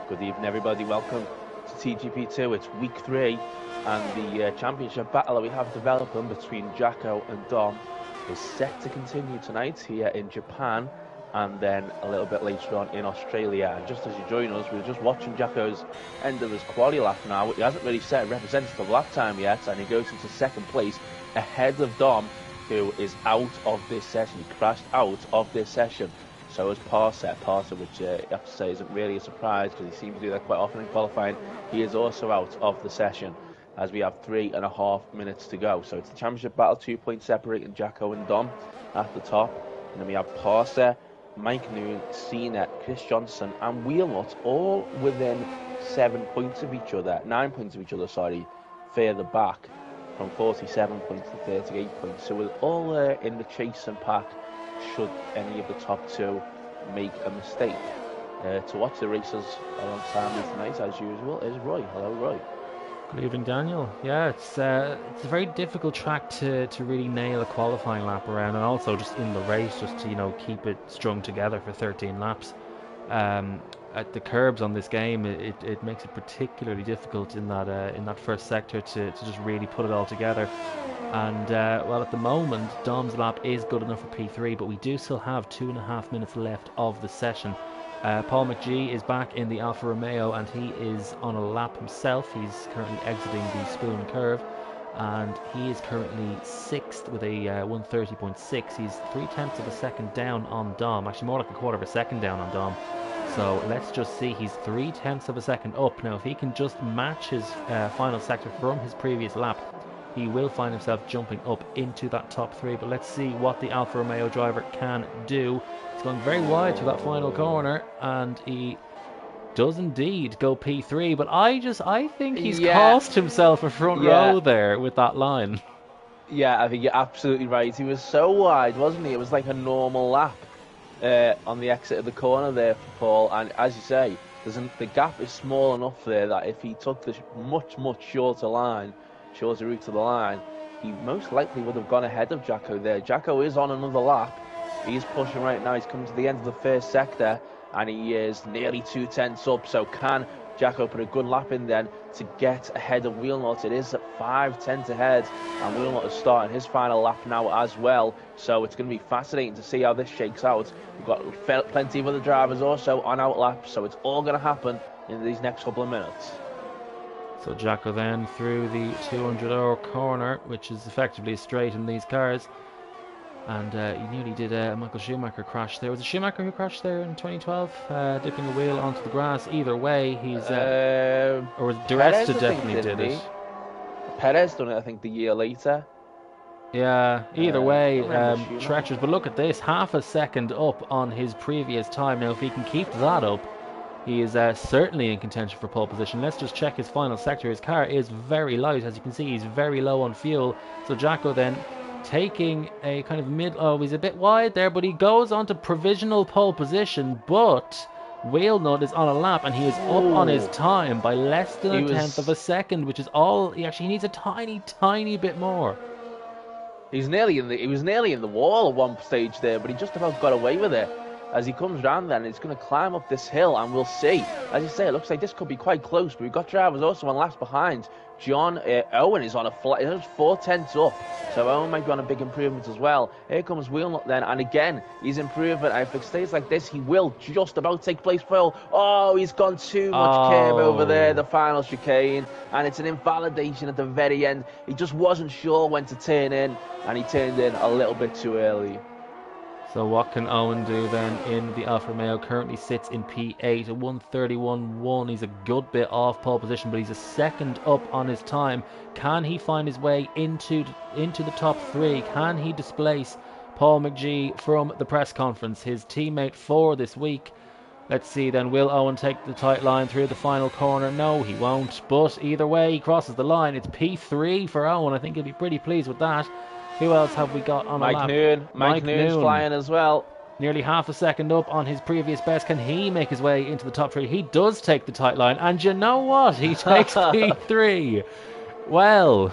Good evening, everybody. Welcome to TGP2. It's week 3, and the championship battle that we have developing between Jacko and Dom is set to continue tonight here in Japan, and then a little bit later on in Australia. And just as you join us, we were just watching Jacko's end of his quali lap now. He hasn't really set a representative lap time yet, and he goes into second place ahead of Dom, who is out of this session. He crashed out of this session. So is Parser, which I have to say isn't really a surprise because he seems to do that quite often in qualifying. He is also out of the session as we have 3.5 minutes to go. So it's the championship battle, 2 points separating Jacko and Dom at the top. And then we have Parser, Mike Noon, Cena, Chris Johnson and Wheelnut all within 7 points of each other, 9 points of each other, further back from 47 points to 38 points. So we're all in the chase and pack should any of the top two make a mistake. To watch the races alongside me tonight, as usual, is Roy. Hello, Roy. Good evening, Daniel. Yeah, it's a very difficult track to really nail a qualifying lap around, and also just in the race, just to keep it strung together for 13 laps. At the curbs on this game, it makes it particularly difficult in that first sector to just really put it all together. And well, at the moment, Dom's lap is good enough for P3, but we do still have 2.5 minutes left of the session. Paul McGee is back in the Alfa Romeo, and he is on a lap himself. He's currently exiting the Spoon curve, and he is currently 6th with a 1:30.6. He's 0.3 of a second down on Dom, actually more like 1/4 of a second down on Dom. So let's just see, he's 0.3 of a second up. Now, if he can just match his final sector from his previous lap, he will find himself jumping up into that top 3. But let's see what the Alfa Romeo driver can do. He's going very wide through that final corner, and he does indeed go P3. But I think he's cost himself a front row there with that line. Yeah, I think you're absolutely right. He was so wide, wasn't he? It was like a normal lap on the exit of the corner there for Paul. And as you say, the gap is small enough there that if he took the much shorter route to the line, he most likely would have gone ahead of Jacko there. Jacko is on another lap. He's pushing right now. He's coming to the end of the first sector, and he is nearly 2/10 up. So can Jacko put a good lap in then to get ahead of Wheelnut? It is at 5/10 ahead, and Wheelnut is starting his final lap now as well. So it's going to be fascinating to see how this shakes out. We've got plenty of other drivers also on out laps, so it's all going to happen in these next couple of minutes. So Jacko then through the 200-hour corner, which is effectively a straight in these cars. And he nearly did a Michael Schumacher crash there. Was it Schumacher who crashed there in 2012? Dipping a wheel onto the grass. Either way, he's... or was Duresta definitely did it. Perez done it, I think, the year later. Yeah, either way, treacherous. But look at this, 0.5 second up on his previous time. Now, if he can keep that up, he is certainly in contention for pole position. Let's just check his final sector. His car is very light. As you can see, he's very low on fuel. So Jacko then taking a kind of he's a bit wide there, but he goes on to provisional pole position. But Wheelnut is on a lap, and he is up on his time by less than 1/10 of a second, which is all. He actually needs a tiny bit more. He was nearly in the wall at one stage there, but he just about got away with it. As he comes round then, he's going to climb up this hill, and we'll see. As you say, it looks like this could be quite close, but we've got drivers also on laps behind. Owen is on a flat, he's 4/10 up, so Owen might be on a big improvement as well. Here comes Wheelnut then, and again, he's improving. And if it stays like this, he will just about take place, Phil. Oh, he's gone too much curve over there, the final chicane, and it's an invalidation at the very end. He just wasn't sure when to turn in, and he turned in a little bit too early. So what can Owen do then in the Alfa Romeo? Currently sits in P8, a 1:31.1. He's a good bit off pole position, but he's a second up on his time. Can he find his way into the top 3? Can he displace Paul McGee from the press conference, his teammate for this week? Let's see then, will Owen take the tight line through the final corner? No, he won't, but either way, he crosses the line. It's P3 for Owen. I think he'll be pretty pleased with that. Who else have we got on a lap? Mike Noon's flying as well. Nearly 0.5 second up on his previous best. Can he make his way into the top 3? He does take the tight line, and you know what? He takes P3. Well,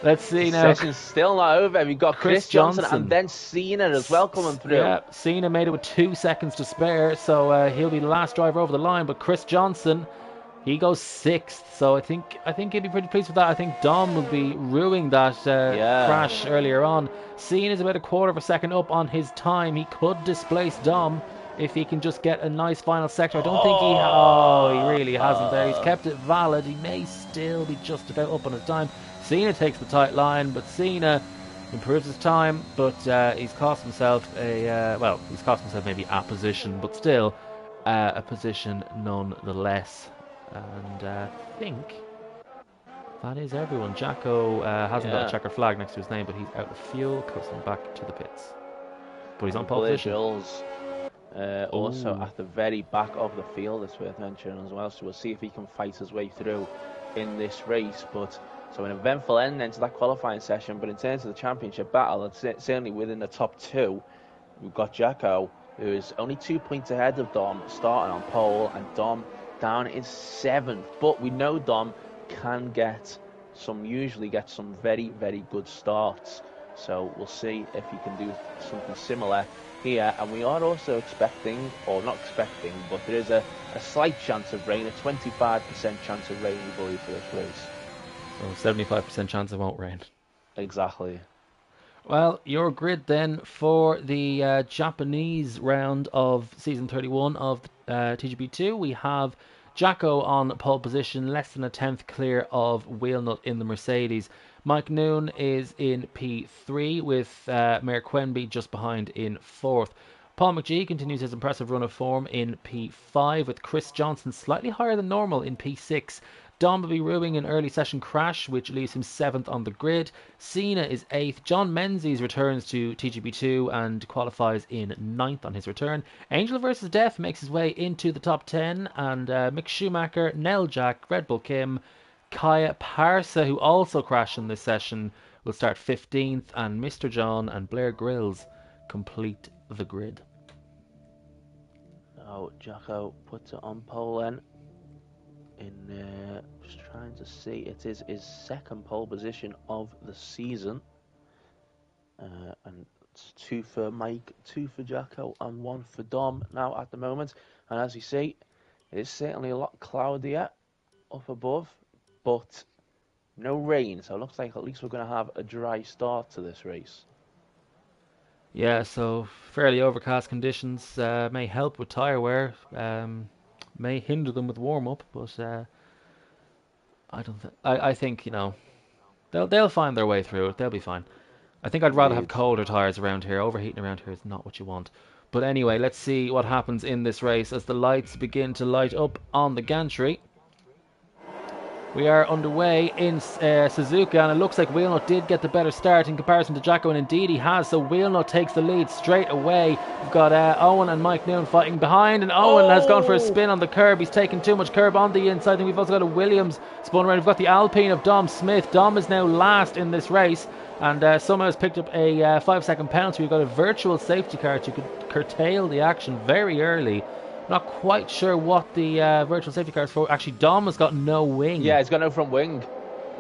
Let's see The now. session's still not over. We've got Chris Johnson and then Cena as well coming through. Yeah, Cena made it with 2 seconds to spare, so he'll be the last driver over the line. But Chris Johnson, he goes 6th, so I think he'd be pretty pleased with that. I think Dom will be ruining that crash earlier on. Cena's about a quarter of a second up on his time. He could displace Dom if he can just get a nice final sector. I don't think he really hasn't there. He's kept it valid. He may still be just about up on his time. Cena takes the tight line, but Cena improves his time, but he's cost himself he's cost himself maybe a position, but still a position nonetheless. And I think that is everyone. Jacko hasn't got a checkered flag next to his name, but he's out of fuel, coasting back to the pits. But he's on pole position. Also at the very back of the field, it's worth mentioning as well, so we'll see if he can fight his way through in this race. But so an eventful end then to that qualifying session, but in terms of the championship battle, it's certainly within the top 2. We've got Jacko, who is only 2 points ahead of Dom, starting on pole, and Dom down in 7th. But we know Dom can usually get some very, very good starts. So we'll see if he can do something similar here. And we are also expecting, or not expecting, but there is a slight chance of rain, a 25% chance of rain, we believe, for this race. So 75% chance it won't rain. Exactly. Well, your grid then for the Japanese round of season 31 of TGP2. We have Jacko on pole position, less than a 10th clear of Wheelnut in the Mercedes. Mike Noon is in P3 with Mayor Quenby just behind in 4th. Paul McGee continues his impressive run of form in P5 with Chris Johnson slightly higher than normal in P6. Dom will be ruining an early session crash, which leaves him 7th on the grid. Cena is 8th. John Menzies returns to TGP2 and qualifies in 9th on his return. Angel vs. Death makes his way into the top 10, and Mick Schumacher, Nell Jack, Red Bull Kim, Kaya Parsa, who also crashed in this session, will start 15th, and Mr. John and Blair Grills complete the grid. Oh, Jacko puts it on pole then. Just trying to see, it is his 2nd pole position of the season, and it's 2 for Mike, 2 for Jacko, and 1 for Dom now at the moment. And as you see, it is certainly a lot cloudier up above, but no rain, so it looks like at least we're going to have a dry start to this race. Yeah, so fairly overcast conditions may help with tyre wear, may hinder them with warm up, but I think they'll find their way through it. They'll be fine. I think I'd rather have colder tyres around here. Overheating around here is not what you want. But anyway, let's see what happens in this race as the lights begin to light up on the gantry. We are underway in Suzuka, and it looks like Wheelnut did get the better start in comparison to Jacko, and indeed he has, so Wheelnut takes the lead straight away. We've got Owen and Mike Noon fighting behind, and Owen has gone for a spin on the curb. He's taken too much curb on the inside, and we've also got a Williams spun around. We've got the Alpine of Dom Smith. Dom is now last in this race, and somehow has picked up a 5-second penalty. We've got a virtual safety car to curtail the action very early. Not quite sure what the virtual safety car is for. Actually, Dom has got no wing. Yeah, he's got no front wing.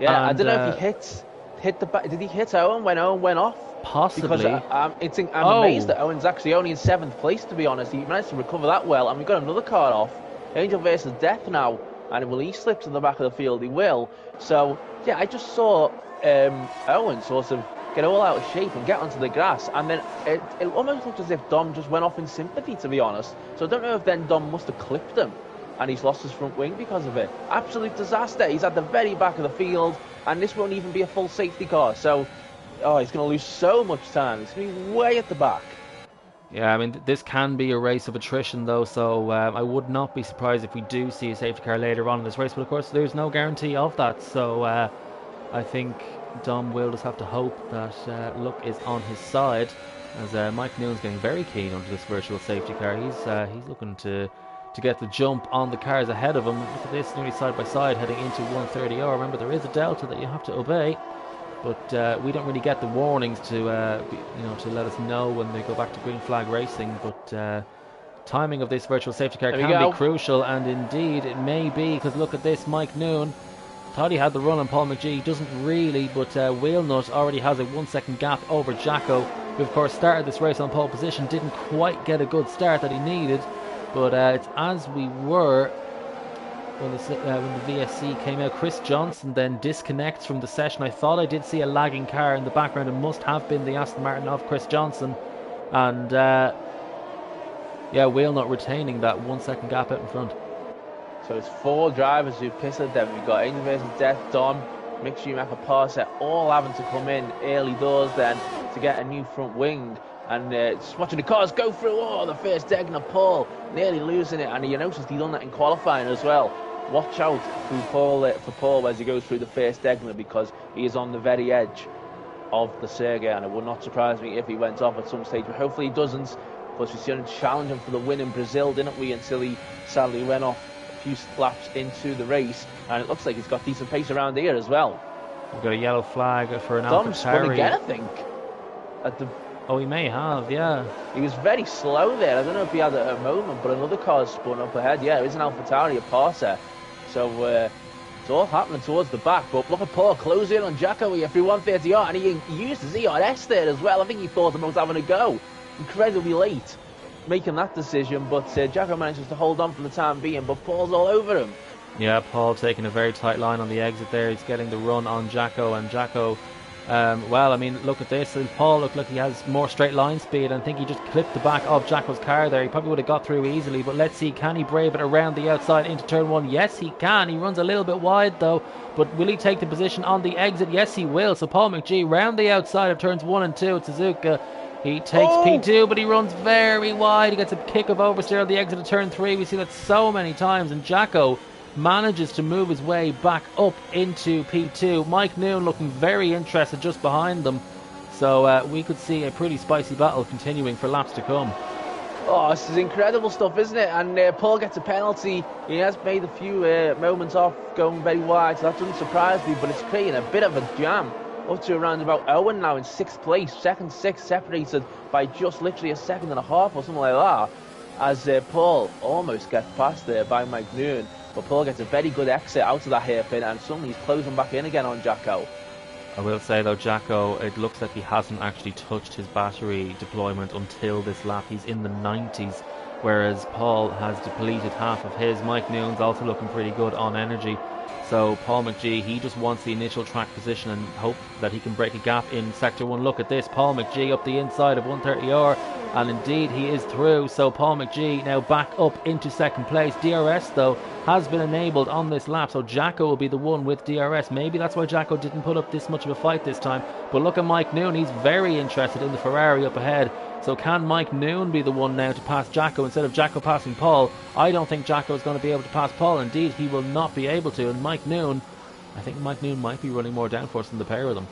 Yeah, and I don't know if he hit the back. Did he hit Owen when Owen went off? Possibly. Because I'm amazed that Owen's actually only in 7th place, to be honest. He managed to recover that well, and we've got another car off. Angel versus Death now, and will he slip to the back of the field? He will. So, yeah, I just saw Owen sort of get all out of shape and get onto the grass, and then it almost looked as if Dom just went off in sympathy, to be honest. So I don't know if then Dom must have clipped him and he's lost his front wing because of it. Absolute disaster. He's at the very back of the field, and this won't even be a full safety car, so he's going to lose so much time. He's going to be way at the back. Yeah, I mean, this can be a race of attrition, though, so I would not be surprised if we do see a safety car later on in this race, but of course there's no guarantee of that, so I think Dom will just have to hope that luck is on his side, as Mike Noon's getting very keen onto this virtual safety car. He's looking to get the jump on the cars ahead of him. Look at this, nearly side by side heading into 130. Remember, there is a delta that you have to obey, but we don't really get the warnings to let us know when they go back to green flag racing. But timing of this virtual safety car can be crucial, and indeed it may be, because look at this, Mike Noon thought he had the run on Paul McGee, doesn't really, but Wheelnut already has a 1 second gap over Jacko, who of course started this race on pole position, didn't quite get a good start that he needed, but it's as we were when the VSC came out. Chris Johnson then disconnects from the session. I thought I did see a lagging car in the background. It must have been the Aston Martin of Chris Johnson, and Wheelnut retaining that 1 second gap out in front. So it's 4 drivers who've pitted them. We've got Angel versus Death, Dom, Mick Schumacher, Parser, all having to come in early doors then to get a new front wing. And just watching the cars go through, the first Degner, Paul, nearly losing it. And you noticed he done that in qualifying as well. Watch out for Paul as he goes through the first Degner, because he is on the very edge of the Sergei, and it would not surprise me if he went off at some stage, but hopefully he doesn't, because we started challenging for the win in Brazil, didn't we, until he sadly went off a few laps into the race, and it looks like he's got decent pace around here as well. We've got a yellow flag for an Dom's spun AlphaTauri. again, I think. Oh, he may have, yeah. He was very slow there. I don't know if he had a moment, but another car's spun up ahead. Yeah, it is an AlphaTauri, a Parser. So it's all happening towards the back. But look at Paul closing in on Jacko here through 130R, and he used his ERS there as well. I think he thought about having a go. Incredibly late making that decision, but Jacko manages to hold on for the time being, but Paul's all over him. Yeah, Paul taking a very tight line on the exit there. He's getting the run on Jacko, and Jacko, look at this. Paul looked like he has more straight line speed, and I think he just clipped the back of Jacko's car there. He probably would have got through easily, but let's see, can he brave it around the outside into turn 1? Yes, he can. He runs a little bit wide though, but will he take the position on the exit? Yes, he will. So Paul McGee round the outside of turns 1 and 2 at Suzuka. He takes P2, but he runs very wide. He gets a kick of oversteer on the exit of turn 3. We see that so many times, and Jacko manages to move his way back up into P2. Mike Noon looking very interested just behind them. So we could see a pretty spicy battle continuing for laps to come. Oh, this is incredible stuff, isn't it? And Paul gets a penalty. He has made a few moments off going very wide, so that doesn't surprise me, but it's creating a bit of a jam. Up to around about Owen now in 6th place. 2nd, 6th separated by just literally a second and a half or something like that, as Paul almost gets past there by Mike Noon. But Paul gets a very good exit out of that hairpin, and suddenly he's closing back in again on Jacko. I will say though, Jacko, it looks like he hasn't actually touched his battery deployment until this lap. He's in the 90s, whereas Paul has depleted half of his. Mike Noon's also looking pretty good on energy. So Paul McGee, he just wants the initial track position and hope that he can break a gap in Sector 1. Look at this, Paul McGee up the inside of 130R, and indeed he is through. So Paul McGee now back up into 2nd place. DRS though has been enabled on this lap, so Jacko will be the one with DRS. Maybe that's why Jacko didn't put up this much of a fight this time. But look at Mike Noon, he's very interested in the Ferrari up ahead. So can Mike Noon be the one now to pass Jacko instead of Jacko passing Paul? I don't think Jacko is going to be able to pass Paul. Indeed, he will not be able to. And I think Mike Noon might be running more downforce than the pair of them.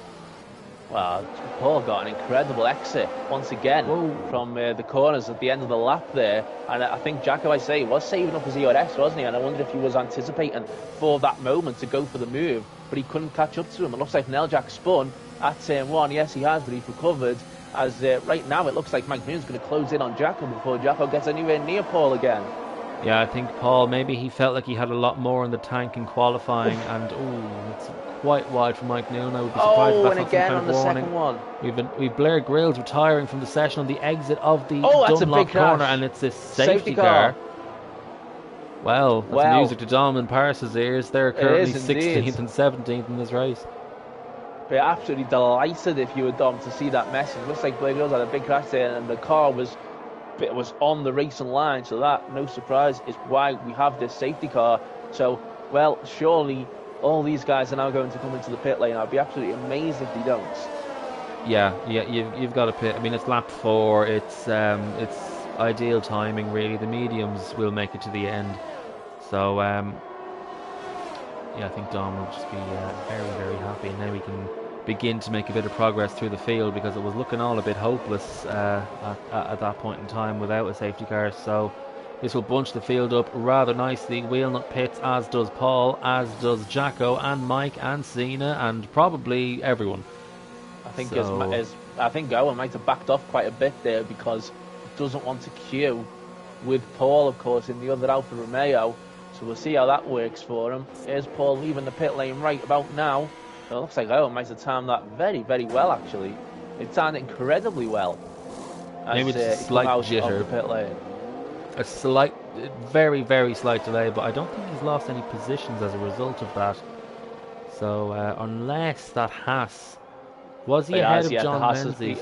Well, Paul got an incredible exit once again from the corners at the end of the lap there. And I think Jacko, was saving up his ERS, wasn't he? And I wondered if he was anticipating for that moment to go for the move, but he couldn't catch up to him. It looks like Neljak spun at turn 1. Yes, he has, but he's recovered. As right now it looks like Mike Noon's going to close in on Jacko before Jacko gets anywhere near Paul again. Yeah, I think Paul, maybe he felt like he had a lot more in the tank in qualifying, and it's quite wide for Mike Noon. I would be surprised if that's not again some on the warning. Second one. We've Blair Grills retiring from the session on the exit of the Dunlop corner, and it's a safety car. Well, that's music to Dom and Pars's ears. They're currently 16th and 17th in this race. Be absolutely delighted if you were Dom to see that message. Looks like Blair Grills had a big crash there, and the car was on the racing line, so that, no surprise, is why we have this safety car. So, well, surely all these guys are now going to come into the pit lane. I'd be absolutely amazed if they don't. Yeah, you've got to pit. I mean, it's lap 4. It's ideal timing, really. The mediums will make it to the end. So, I think Dom will just be very, very happy. And now we can begin to make a bit of progress through the field, because it was looking all a bit hopeless at that point in time without a safety car. So this will bunch the field up rather nicely. Wheelnut pits, as does Paul, as does Jacko and Mike and Cena, and probably everyone. I think I think Owen might have backed off quite a bit there, because he doesn't want to queue with Paul, of course, in the other Alfa Romeo. So we'll see how that works for him. Here's Paul leaving the pit lane right about now. It looks like Owen might have timed that very, very well, actually. It timed incredibly well as Maybe it's a he come slight out jitter. of the pit lane. A slight, very, very slight delay, but I don't think he's lost any positions as a result of that. So unless that Haas, was he ahead of John Menzies?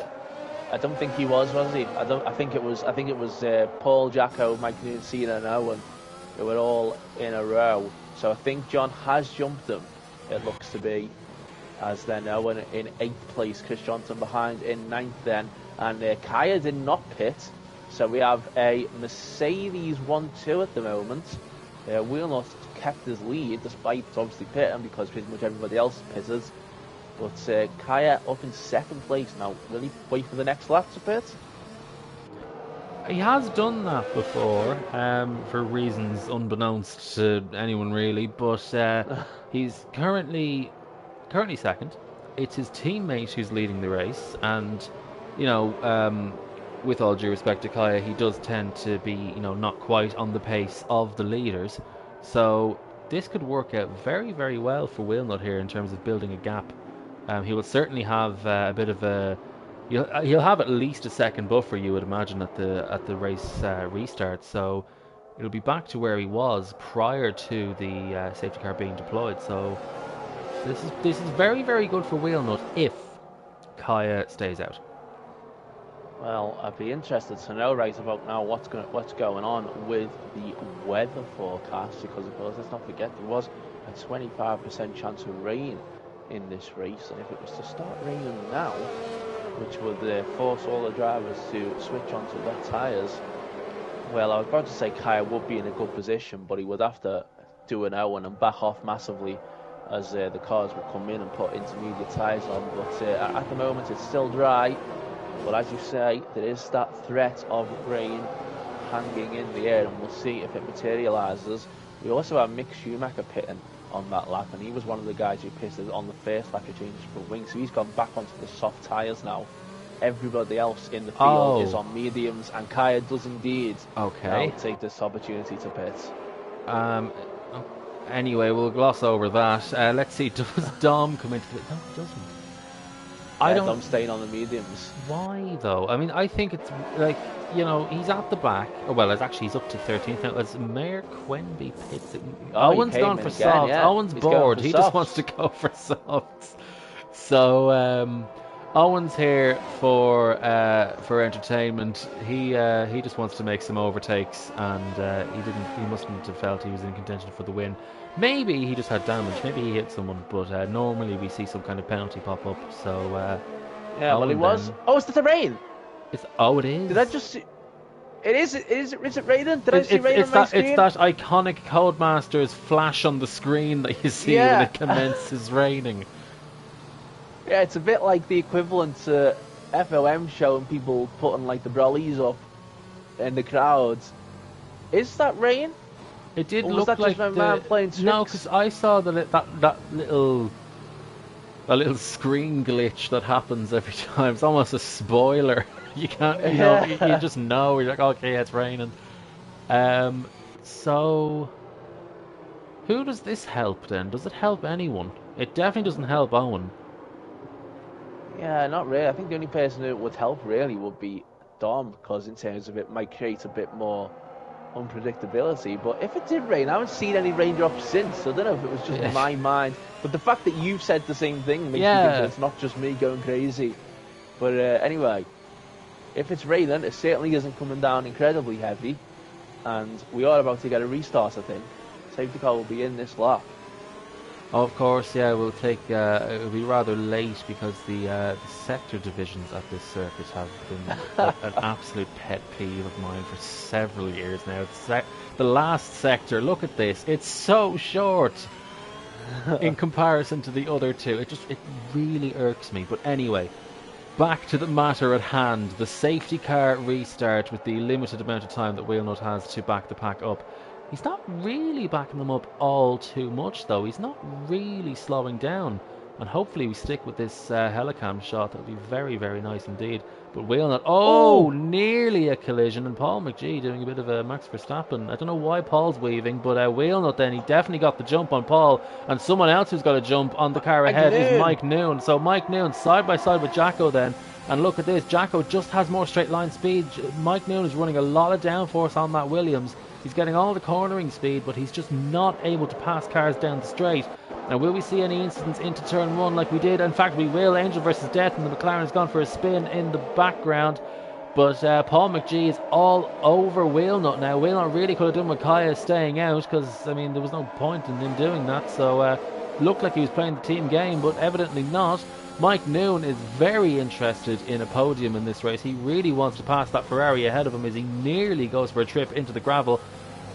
I don't think he was he? I think it was Paul, Jacko, Mike Cena, and Owen. They were all in a row. So I think John has jumped them. It looks to be, as then Owen in 8th place, Chris Johnson behind in 9th then, and Kaya did not pit. So we have a Mercedes 1-2 at the moment. Wheelnut kept his lead despite obviously pitting because pretty much everybody else pitted. But Kaya up in 2nd place now. Will he wait for the next lap to pit? He has done that before, for reasons unbeknownst to anyone really. But he's currently 2nd. It's his teammate who's leading the race, and you know, with all due respect to Kaya, he does tend to be, not quite on the pace of the leaders. So this could work out very, very well for Wheelnut here in terms of building a gap. He will certainly have a bit of a. He'll have at least a second buffer, you would imagine, at the race restart. So it'll be back to where he was prior to the safety car being deployed. So this is very, very good for Wheelnut if Kaya stays out. Well, I'd be interested to know right about now what's going on with the weather forecast, because of course let's not forget there was a 25% chance of rain in this race, and if it was to start raining now, which would force all the drivers to switch onto wet tyres, well, I was about to say Kaya would be in a good position, but he would have to do an Owen and back off massively as the cars would come in and put intermediate tyres on. But at the moment it's still dry. But as you say, there is that threat of rain hanging in the air, and we'll see if it materialises. We also have Mick Schumacher pitting on that lap, and he was one of the guys who pitted on the first lap of changes for wings, so he's gone back onto the soft tyres now. Everybody else in the field is on mediums, and Kaya does indeed take this opportunity to pit. Anyway, we'll gloss over that. Let's see, does Dom come into it? No, he doesn't. Dom's staying on the mediums. Why though? I mean, I think it's like, he's at the back. Oh, well, he's up to 13th now. As Mayor Quenby pits it. Owen's gone for softs. Yeah. Owen's bored. He just wants to go for softs. So Owen's here for entertainment. He just wants to make some overtakes, and he mustn't have felt he was in contention for the win. Maybe he just had damage. Maybe he hit someone, but normally we see some kind of penalty pop up. So well, he was. Oh, is the rain? It is. Did I just see? Is it raining? Did I see rain on my screen? It's that iconic Codemasters flash on the screen that you see when it commences raining. Yeah, it's a bit like the equivalent to FOM showing people putting like the brollies up in the crowds. Is that rain? It did or look was that like just man playing tricks? No, because I saw that little screen glitch that happens every time. It's almost a spoiler. You can't, you just know. You're like, okay, it's raining. So who does this help then? Does it help anyone? It definitely doesn't help Owen. Yeah, not really. I think the only person who would help really would be Dom, because in terms of it might create a bit more unpredictability. But if it did rain, I haven't seen any raindrops since, so I don't know if it was just in my mind. But the fact that you've said the same thing makes me think that it's not just me going crazy. But anyway, if it's raining, it certainly isn't coming down incredibly heavy, and we are about to get a restart, I think. Safety car will be in this lap. Of course, yeah, we'll take. It'll be rather late because the sector divisions at this circuit have been an absolute pet peeve of mine for several years now. The last sector, look at this, it's so short in comparison to the other two. It really irks me. But anyway, back to the matter at hand. The safety car restart with the limited amount of time that Wheelnut has to back the pack up. He's not really backing them up all too much, though. He's not really slowing down. And hopefully we stick with this helicam shot. That would be very, very nice indeed. But Wheelnut, nearly a collision. And Paul McGee doing a bit of a Max Verstappen. I don't know why Paul's weaving, but Wheelnut then, he definitely got the jump on Paul. And someone else who's got a jump on the car ahead is Mike Noon. So Mike Noon side by side with Jacko then. And look at this, Jacko just has more straight line speed. Mike Noon is running a lot of downforce on that Williams. He's getting all the cornering speed, but he's just not able to pass cars down the straight. Now, will we see any incidents into turn one like we did? In fact, we will. Angel versus Death, and the McLaren's gone for a spin in the background. But Paul McGee is all over Wheelnut now. Wheelnut really could have done with Kaya staying out, because, I mean, there was no point in him doing that. So, looked like he was playing the team game, but evidently not. Mike Noon is very interested in a podium in this race. He really wants to pass that Ferrari ahead of him as he nearly goes for a trip into the gravel,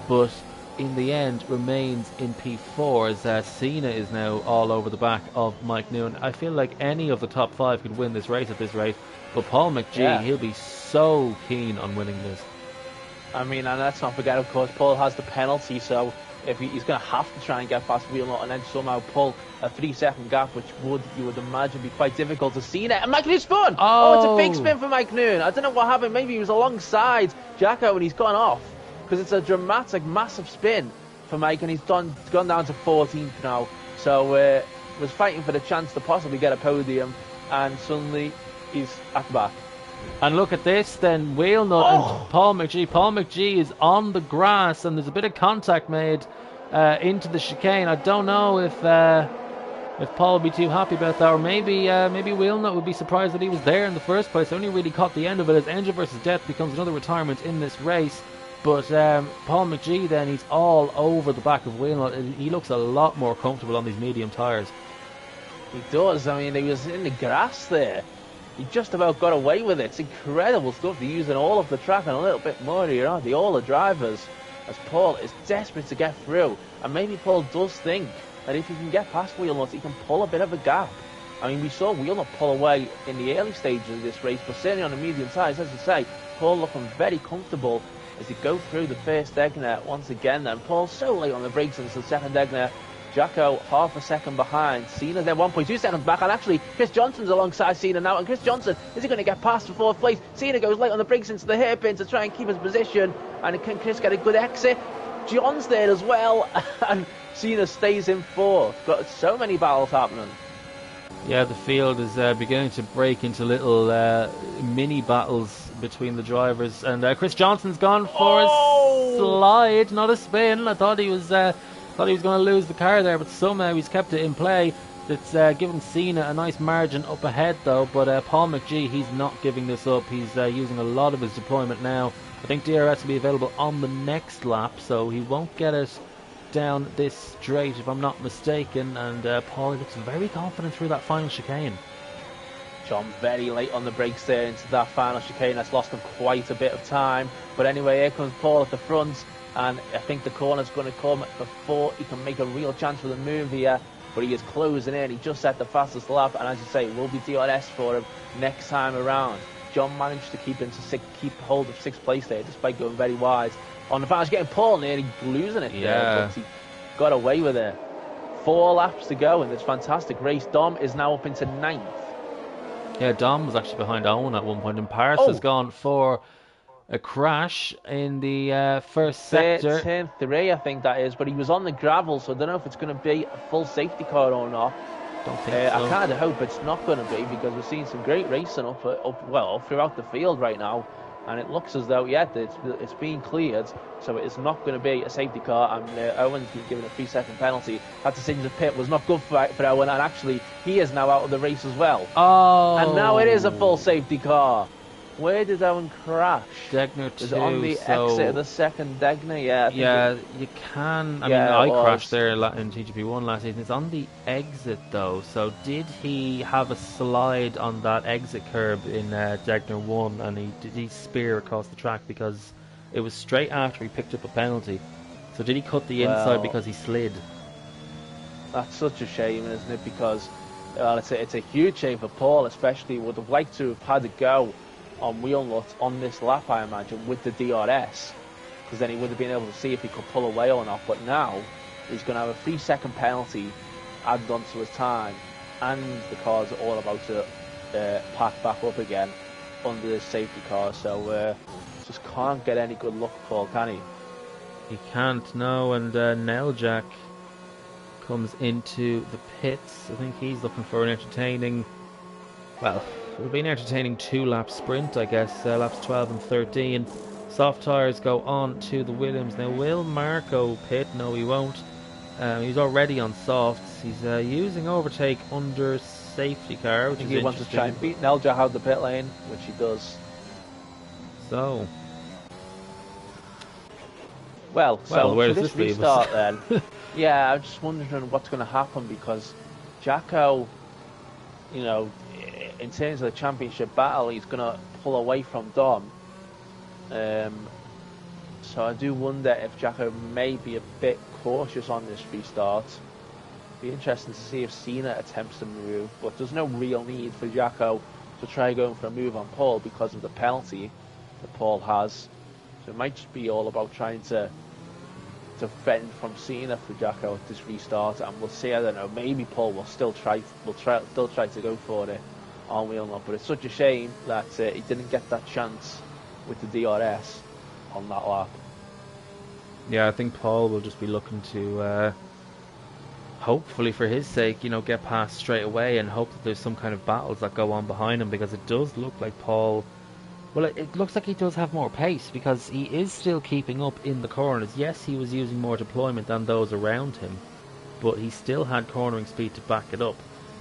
but in the end remains in P4 as Cena is now all over the back of Mike Noon. I feel like any of the top 5 could win this race at this rate, but Paul McGee, he'll be so keen on winning this. I mean, and let's not forget, of course, Paul has the penalty, so if he's going to have to try and get past Wheelnut and then somehow pull a 3-second gap, which you would imagine be quite difficult to see there. And Mike Noon spun! Oh, it's a big spin for Mike Noon. I don't know what happened. Maybe he was alongside Jacko and he's gone off, because it's a dramatic, massive spin for Mike, and he's gone down to 14th now. So was fighting for the chance to possibly get a podium, and suddenly he's at the back. And look at this then, Wheelnut and Paul McGee. Paul McGee is on the grass, and there's a bit of contact made into the chicane. I don't know if Paul would be too happy about that, or maybe Wheelnut would be surprised that he was there in the first place. I only really caught the end of it as Angel versus Death becomes another retirement in this race. But Paul McGee then, he's all over the back of Wheelnut. He looks a lot more comfortable on these medium tyres. He does. I mean, he was in the grass there. He just about got away with it. It's incredible stuff. They're using all of the track and a little bit more here, aren't they? All the drivers, as Paul is desperate to get through. And maybe Paul does think that if he can get past Wheelnut, he can pull a bit of a gap. I mean, we saw Wheelnut pull away in the early stages of this race, but certainly on the medium tyres, as you say, Paul looking very comfortable as they go through the first Egner once again. Then Paul's so late on the brakes into the second Egner. Jacko half a second behind. Cena's then 1.2 seconds back, and actually Chris Johnson's alongside Cena now. And Chris Johnson, is he going to get past for fourth place? Cena goes late on the brakes into the hairpin to try and keep his position, and can Chris get a good exit? John's there as well, and Cena stays in fourth. Got so many battles happening. Yeah, the field is beginning to break into little mini battles between the drivers, and Chris Johnson's gone for a slide, not a spin. I thought he was going to lose the car there, but somehow he's kept it in play. It's given Cena a nice margin up ahead though, but Paul McGee, he's not giving this up. He's using a lot of his deployment now. I think DRS will be available on the next lap, so he won't get it down this straight if I'm not mistaken, and Paul looks very confident through that final chicane. John very late on the brakes there into that final chicane. That's lost him quite a bit of time, but anyway, here comes Paul at the front, and I think the corner's going to come before he can make a real chance for the move here, but he is closing in. He just set the fastest lap, and as you say, it will be DRS for him next time around. John managed to keep hold of 6th place there despite going very wide on the final chicane. Paul nearly losing it there, but he got away with it. 4 laps to go in this fantastic race. Dom is now up into 9th. Yeah, Dom was actually behind Owen at one point, and Paris has gone for a crash in the first sector. Turn 3, I think that is, but he was on the gravel, so I don't know if it's going to be a full safety car or not. Don't think so. I kind of hope it's not going to be, because we're seeing some great racing up throughout the field right now, and it looks as though it's being cleared, so it is not going to be a safety car, and Owen's been given a 3-second penalty. That decision to pit was not good for Owen, and actually he is now out of the race as well. And now it is a full safety car. Where did Owen crash? Degner 2. Is it on the exit of the second Degner? Yeah, you can. I mean, I crashed there in GP1 last season. It's on the exit though. So did he have a slide on that exit curb in Degner 1, and did he spear across the track because it was straight after he picked up a penalty? So did he cut the inside because he slid? That's such a shame, isn't it? Because it's a huge shame for Paul, especially. Would have liked to have had a go on Wheelnut on this lap, I imagine, with the DRS, because then he would have been able to see if he could pull away or not. But now he's going to have a 3-second penalty added onto his time, and the cars are all about to pack back up again under the safety car. So just can't get any good luck, Paul, can he? He can't, no, and Jack comes into the pits. I think he's looking for an entertaining, well, it'll be an entertaining 2-lap sprint, I guess, laps 12 and 13. Soft tyres go on to the Williams. Now, will Marco pit? No, he won't. He's already on softs. He's using overtake under safety car, which I think is he wants to try and beat Jack out the pit lane, which he does. So... Well, where for does this this leave restart us? then, yeah, I'm just wondering what's going to happen, because Jacko, you know, in terms of the championship battle, he's going to pull away from Dom. So I do wonder if Jacko may be a bit cautious on this restart. Be interesting to see if Cena attempts to move, but there's no real need for Jacko to try going for a move on Paul because of the penalty that Paul has. So it might just be all about trying to fend from Cena for Jacko at this restart, and we'll see. I don't know. Maybe Paul will still try to go for it on wheel nut, but it's such a shame that he didn't get that chance with the DRS on that lap. Yeah, I think Paul will just be looking to, hopefully for his sake, you know, get past straight away and hope that there's some kind of battles that go on behind him, because it does look like Paul. Well, it looks like he does have more pace, because he is still keeping up in the corners. Yes, he was using more deployment than those around him, but he still had cornering speed to back it up.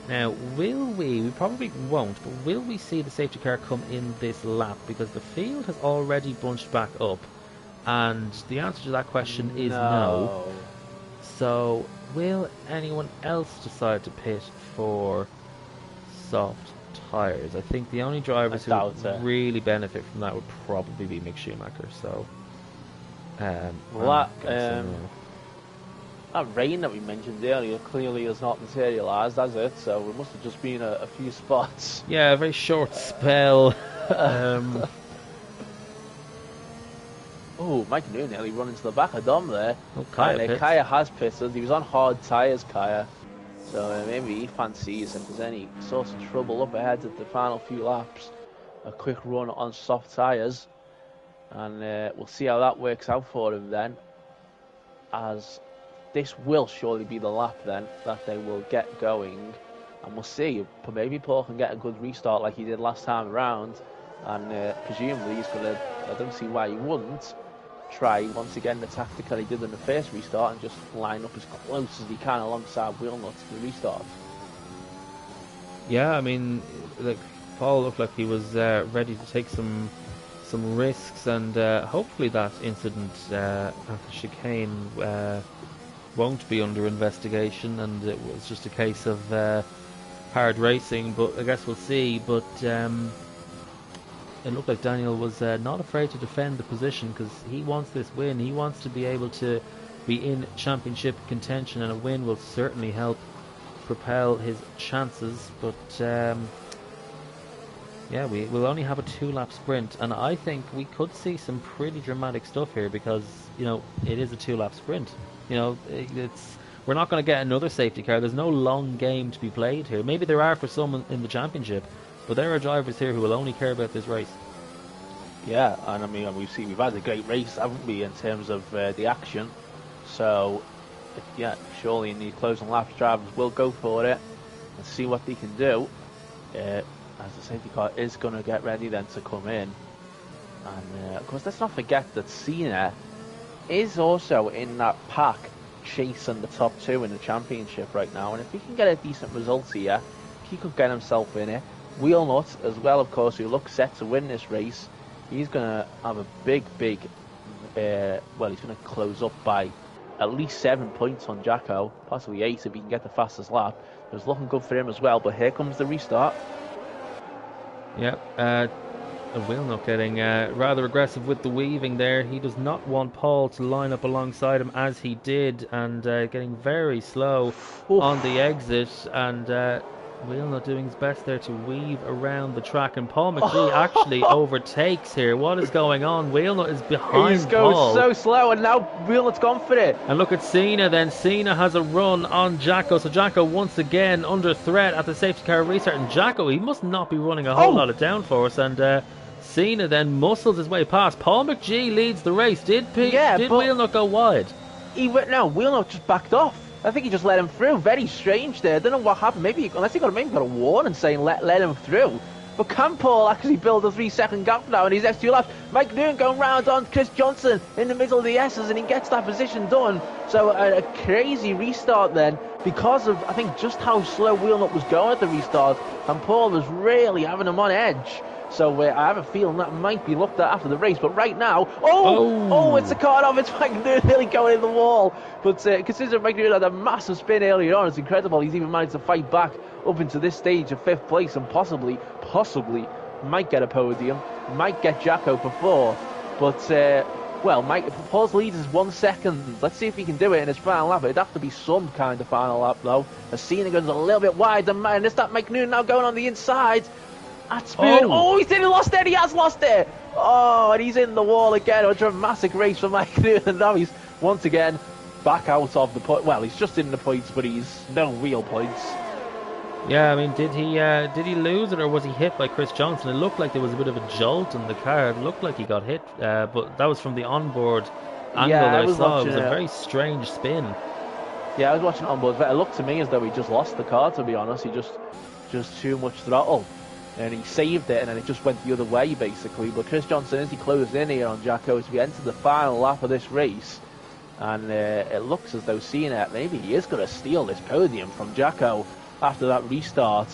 Now, we probably won't, but will we see the safety car come in this lap? Because the field has already bunched back up, and the answer to that question is no. So, will anyone else decide to pit for soft tyres? I think the only drivers who would really benefit from that would probably be Mick Schumacher. So, that rain that we mentioned earlier clearly has not materialised, has it? So it must have just been a few spots. Yeah, a very short spell. Oh, Mike New nearly run into the back of Dom there. Oh, Kaya has pitted. He was on hard tyres, Kaya. So maybe he fancies, if there's any sort of trouble up ahead at the final few laps, a quick run on soft tyres. And we'll see how that works out for him then, as this will surely be the lap then that they will get going. And we'll see. Maybe Paul can get a good restart like he did last time around. And presumably he's going to, I don't see why he wouldn't, try once again the tactic that he did in the first restart and just line up as close as he can alongside wheel nuts to the restart. Yeah, I mean, like, Paul looked like he was ready to take some risks, and hopefully that incident at the chicane won't be under investigation, and it was just a case of hard racing. But I guess we'll see. But it looked like Daniel was not afraid to defend the position, because he wants this win. He wants to be able to be in championship contention, and a win will certainly help propel his chances. But yeah, we will only have a 2-lap sprint, and I think we could see some pretty dramatic stuff here, because, you know, it is a 2-lap sprint. You know, we're not going to get another safety car. There's no long game to be played here. Maybe there are for some in the championship, but there are drivers here who will only care about this race. Yeah, and I mean, we've had a great race, haven't we, in terms of the action. So, yeah, surely in these closing laps, drivers will go for it and see what they can do. As the safety car is going to get ready then to come in. And of course, let's not forget that Cena is also in that pack chasing the top two in the championship right now. And if he can get a decent result here, he could get himself in it. Wheelnut as well, of course, who looks set to win this race. He's going to have a big, well, he's going to close up by at least 7 points on Jacko, possibly 8 if he can get the fastest lap. It's looking good for him as well, but here comes the restart. Yeah, Wheelnut getting rather aggressive with the weaving there. He does not want Paul to line up alongside him as he did, and getting very slow on the exit. And Wheelnut doing his best there to weave around the track, and Paul McGee actually overtakes here. What is going on? Wheelnut is He's behind going Paul. so slow, and now Wheelnut's gone for it. And look at Cena then. Cena has a run on Jacko. So Jacko once again under threat at the safety car restart. And Jacko, he must not be running a whole lot of downforce. And Cena then muscles his way past. Paul McGee leads the race. Did Wheelnut go wide? Wheelnut just backed off. I think he just let him through. Very strange there. I don't know what happened. Maybe got a warning saying let him through. But can Paul actually build a 3-second gap now in his next 2 laps? Mike Noon going round on Chris Johnson in the middle of the S's, and he gets that position done. So a crazy restart then, because of, I think, just how slow Wheelnut was going at the restart, and Paul was really having him on edge. So I have a feeling that might be looked at after the race. But right now, it's a card off. It's Mike Noon nearly going in the wall. But considering Mike Noon had a massive spin earlier on, it's incredible. He's even managed to fight back up into this stage of 5th place, and possibly might get a podium, might get Jacko before. But Paul's lead is 1 second. Let's see if he can do it in his final lap. It'd have to be some kind of final lap though. As Cena goes a little bit wide, and is that Mike Noon now going on the inside? At Spoon. He lost it. He has lost it. And he's in the wall again. A dramatic race for Mike Noon, and now he's once again back out of the point. Well, he's just in the points, but he's no real points. Yeah, I mean, did he lose it, or was he hit by Chris Johnson? It looked like there was a bit of a jolt in the car. It looked like he got hit, but that was from the onboard angle that I saw. It was a very strange spin. Yeah, I was watching onboard. It looked to me as though he just lost the car, to be honest. He just too much throttle. And he saved it, and then it just went the other way, basically. But Chris Johnson, as he closed in here on Jacko, as we enter the final lap of this race, and it looks as though Cena, maybe he is going to steal this podium from Jacko after that restart.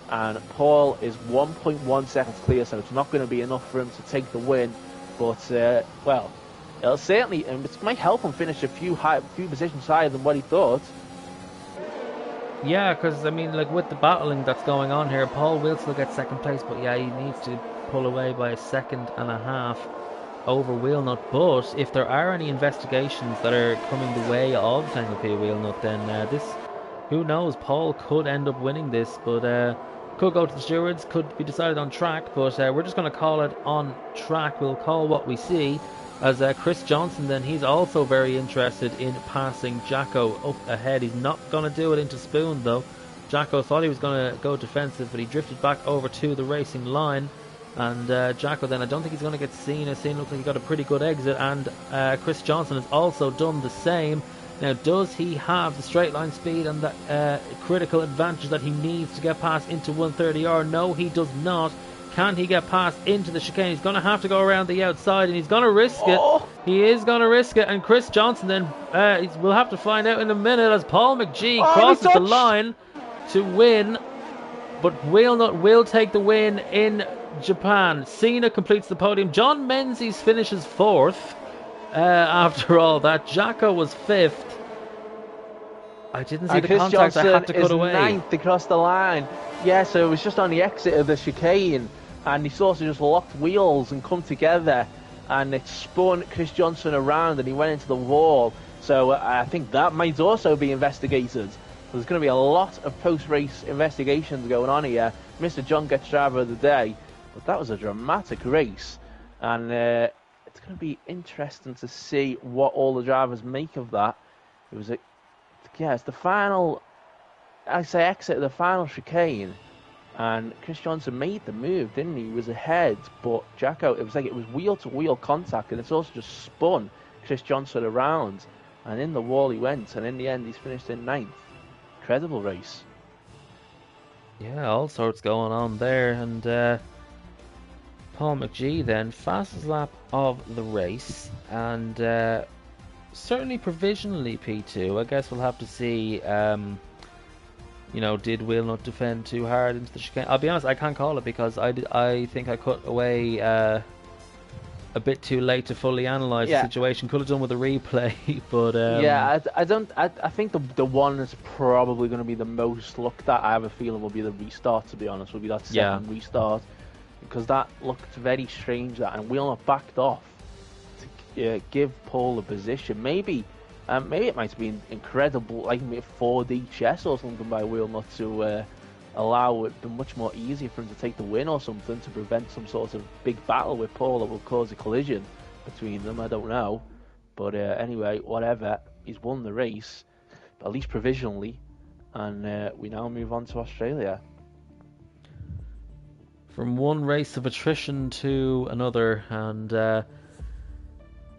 And Paul is 1.1 seconds clear, so it's not going to be enough for him to take the win. But, it'll certainly, and it might help him finish a few positions higher than what he thought. Yeah, because, I mean, like, with the battling that's going on here, Paul will still get second place, but yeah, he needs to pull away by 1.5 seconds over Wheelnut. But if there are any investigations that are coming the way of Tangle P Wheelnut, then who knows, Paul could end up winning this, but could go to the stewards, could be decided on track, but we're just going to call it on track. We'll call what we see. As Chris Johnson, then, he's also very interested in passing Jacko up ahead. He's not going to do it into Spoon, though. Jacko thought he was going to go defensive, but he drifted back over to the racing line. And Jacko, then, I don't think he's going to get Cena. Cena looks like he got a pretty good exit, and Chris Johnson has also done the same. Now, does he have the straight line speed and the critical advantage that he needs to get past into 130R? No, he does not. Can he get past into the chicane? He's going to have to go around the outside, and he's going to risk it. He is going to risk it, and Chris Johnson then, we'll have to find out in a minute as Paul McGee crosses the line to win. But Wheelnut will take the win in Japan. Cena completes the podium. John Menzies finishes 4th after all that. Jacko was 5th. I didn't see the Chris contact. Johnson I had to cut away. 9th across the line. Yeah, so it was just on the exit of the chicane, and he sort of just locked wheels and come together, and it spun Chris Johnson around, and he went into the wall. So I think that might also be investigated. There's going to be a lot of post-race investigations going on here. Mr. John gets driver of the day, but that was a dramatic race, and it's going to be interesting to see what all the drivers make of that. It was it's the final, exit of the final chicane, and Chris Johnson made the move, didn't he? He was ahead, but Jacko, it was wheel-to-wheel contact, and it's also just spun Chris Johnson around, and in the wall he went, and in the end he's finished in 9th. Incredible race. Yeah, all sorts going on there, and Paul McGee then, fastest lap of the race, and certainly provisionally P2. I guess we'll have to see, did Wheelnut defend too hard into the chicane? I'll be honest, I can't call it because I think I cut away a bit too late to fully analyse the situation. Could have done with a replay, but I think the one that's probably going to be the most looked at, I have a feeling, will be the restart, to be honest. Will be that second restart, because that looked very strange, and Wheelnut backed off to give Paul a position. Maybe it might be incredible, like maybe 4D chess or something by Wheelnut allow it be much more easier for him to take the win or something to prevent some sort of big battle with Paul that will cause a collision between them. I don't know. But anyway, whatever. He's won the race, at least provisionally. And we now move on to Australia. From one race of attrition to another, and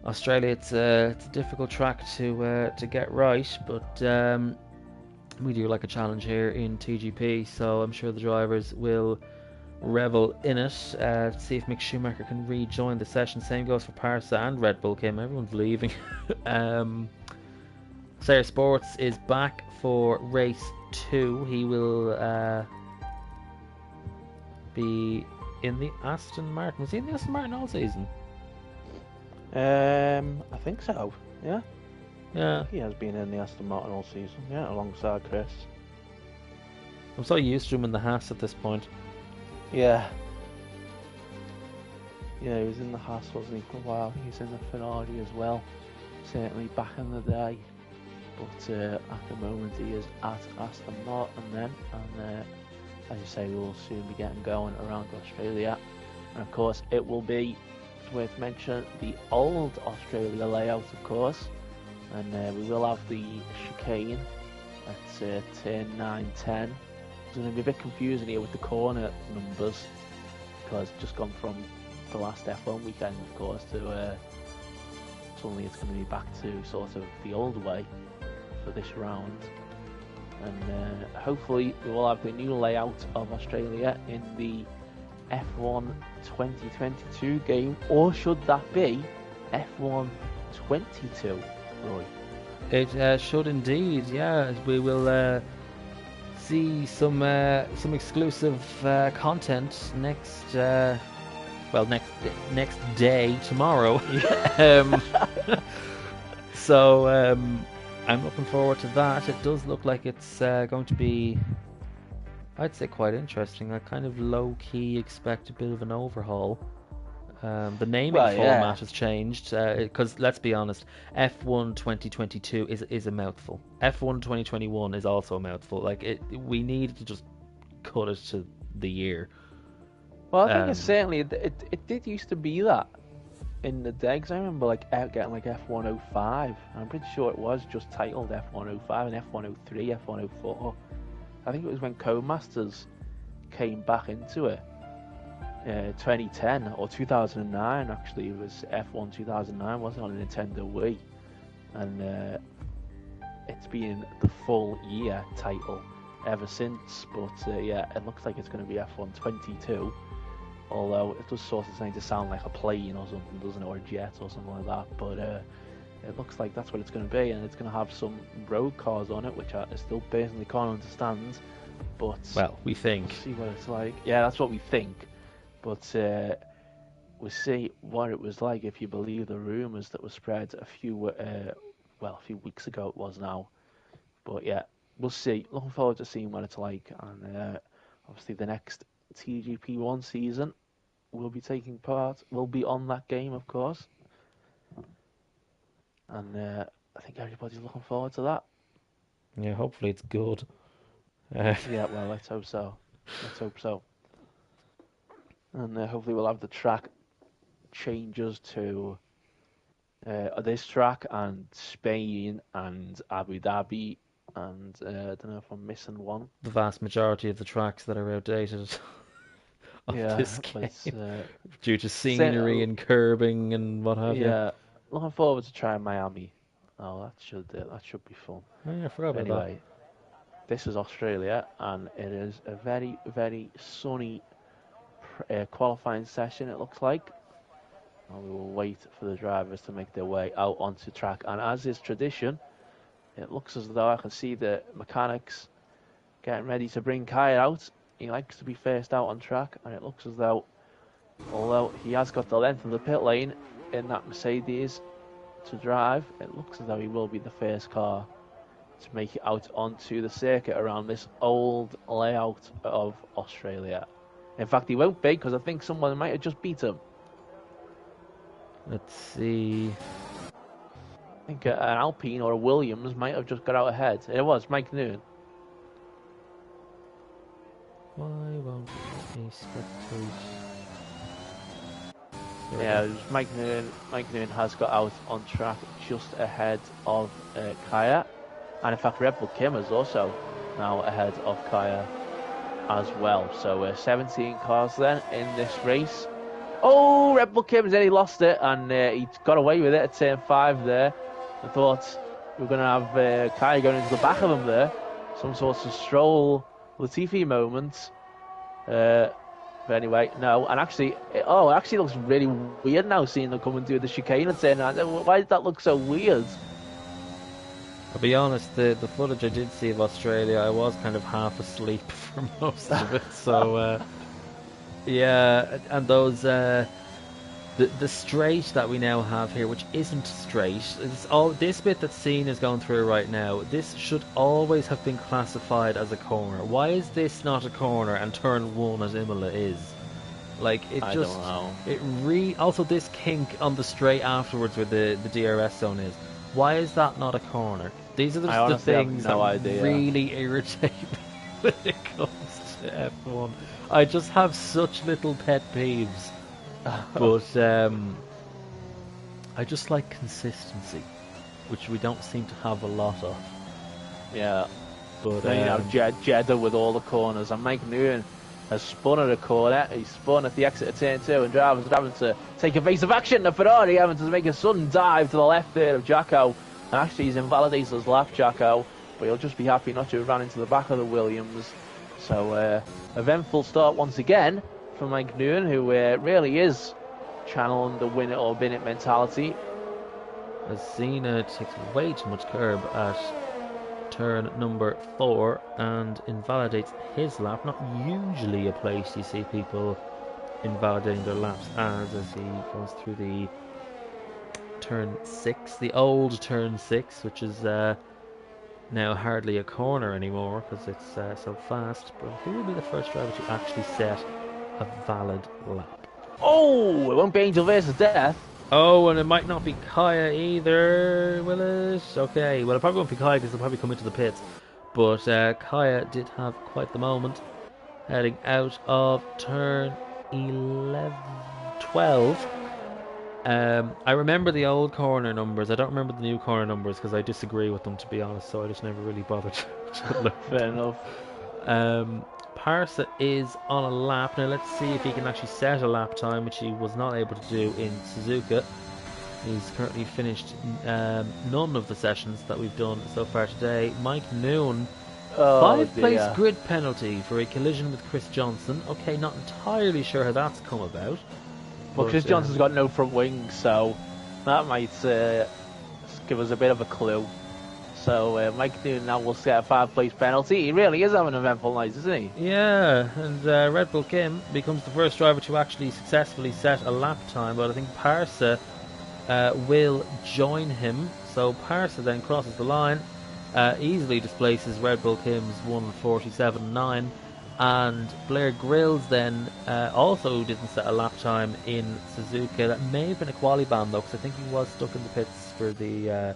Australia, it's a difficult track to get right, but we do like a challenge here in TGP, so I'm sure the drivers will revel in it. See if Mick Schumacher can rejoin the session. Same goes for Parsa and Red Bull Kim. Everyone's leaving. Sayer Sports is back for race 2. He will be in the Aston Martin. Was he in the Aston Martin all season? I think so. Yeah. Yeah. He has been in the Aston Martin all season. Yeah, alongside Chris. I'm so used to him in the Haas at this point. Yeah. Yeah, he was in the Haas, wasn't he, for a while? He's in the Ferrari as well. Certainly back in the day. But at the moment he is at Aston Martin then. And as you say, we will soon be getting going around Australia. And of course it will be, it's worth mentioning, the old Australia layout, of course. And we will have the chicane at turn 9-10. It's going to be a bit confusing here with the corner numbers, because it's just gone from the last F1 weekend, of course, to suddenly it's going to be back to sort of the old way for this round. And hopefully we will have the new layout of Australia in the F1 2022 game, or should that be F1 22, Roy? It should indeed, yeah. We will see some exclusive content next day, tomorrow. So I'm looking forward to that. It does look like it's going to be, I'd say, quite interesting. I kind of low-key expect a bit of an overhaul. The naming format has changed, because let's be honest, F1 2022 is a mouthful. F1 2021 is also a mouthful. Like, we need to just cut it to the year. Well, I think it's certainly, it did used to be that in the day, because I remember getting like F105. I'm pretty sure it was just titled F105 and F103, F104. I think it was when Codemasters came back into it. 2010 or 2009, actually. It was F1 2009, wasn't it, on a Nintendo Wii? And it's been the full year title ever since. But yeah, it looks like it's going to be F1 22. Although it does sort of seem to sound like a plane or something, doesn't it, or a jet or something like that. But it looks like that's what it's going to be, and it's going to have some road cars on it, which I still personally can't understand. But well, we think. We'll see what it's like. Yeah, that's what we think. But we'll see what it was like, if you believe the rumours that were spread a few weeks ago it was now. But yeah, we'll see. Looking forward to seeing what it's like. And obviously the next TGP1 season will be taking part. We'll be on that game, of course. And I think everybody's looking forward to that. Yeah, hopefully it's good. Yeah, well, let's hope so. Let's hope so. And hopefully we'll have the track changes to this track and Spain and Abu Dhabi, and I don't know if I'm missing one. The vast majority of the tracks that are outdated of this game, due to scenery and curbing and what have you. Yeah, looking forward to trying Miami. Oh, that should be fun. Oh, yeah, I forgot about anyway, this is Australia, and it is a very, very sunny qualifying session, it looks like. And we will wait for the drivers to make their way out onto track. And as is tradition, it looks as though I can see the mechanics getting ready to bring Kai out. He likes to be first out on track, and it looks as though, although he has got the length of the pit lane in that Mercedes to drive, it looks as though he will be the first car to make it out onto the circuit around this old layout of Australia. In fact, he won't be, because I think someone might have just beat him. Let's see. I think an Alpine or a Williams might have just got out ahead. It was Mike Noon. Why won't it let me spectate? Yeah, Mike Noonan has got out on track just ahead of Kaya. And in fact, Red Bull Kim is also now ahead of Kaya as well. So 17 cars then in this race. Oh, Red Bull Kim then he lost it, and he got away with it at turn 5 there. I thought we were going to have Kaya going into the back of him there. Some sort of Stroll Latifi moment. But anyway, no. And actually, it actually looks really weird now seeing them coming through the chicane and saying, why did that look so weird? I'll be honest, the footage I did see of Australia, I was kind of half asleep for most of it. So, yeah, and those, the straight that we now have here, which isn't straight, it's all this bit that's seen is going through right now. This should always have been classified as a corner. Why is this not a corner and turn 1 as Imola is? Like it I just, don't know. Also this kink on the straight afterwards where the DRS zone is. Why is that not a corner? These are the things that really irritate me when it comes to F1. I just have such little pet peeves. But I just like consistency, which we don't seem to have a lot of. Yeah. But then you know Jeddah with all the corners, and Mike Noonan has spun at a corner. He's spun at the exit of turn 2, and drivers are having to take evasive action. The Ferrari having to make a sudden dive to the left there of Jacko, and actually he's invalidated his lap, Jacko, but he'll just be happy not to have ran into the back of the Williams. So eventful start once again from Mike Noonan, who really is channeling the win it or bin it mentality. As Cena takes way too much curb at turn number 4 and invalidates his lap. Not usually a place you see people invalidating their laps as he goes through the turn 6, the old turn 6, which is now hardly a corner anymore because it's so fast. But who will be the first driver to actually set a valid lap? Oh, it won't be Angel versus Death. Oh, and it might not be Kaya either, will it? Okay, well it probably won't be Kaya because they'll probably come into the pits. But Kaya did have quite the moment heading out of turn 12. I remember the old corner numbers. I don't remember the new corner numbers because I disagree with them, to be honest, so I just never really bothered to look. Fair enough. Parsa is on a lap. Now let's see if he can actually set a lap time, which he was not able to do in Suzuka. He's currently finished none of the sessions that we've done so far today. Mike Noonan, 5-place grid penalty for a collision with Chris Johnson. Okay, not entirely sure how that's come about. Well, Chris Johnson's got no front wings, so that might give us a bit of a clue. So Mike Noonan now will set a 5-place penalty. He really is having an eventful night, isn't he? Yeah, and Red Bull Kim becomes the first driver to actually successfully set a lap time, but I think Parsa will join him. So Parsa then crosses the line, easily displaces Red Bull Kim's 1:47.9, and Blair Grills then also didn't set a lap time in Suzuka. That may have been a quali ban though, because I think he was stuck in the pits for the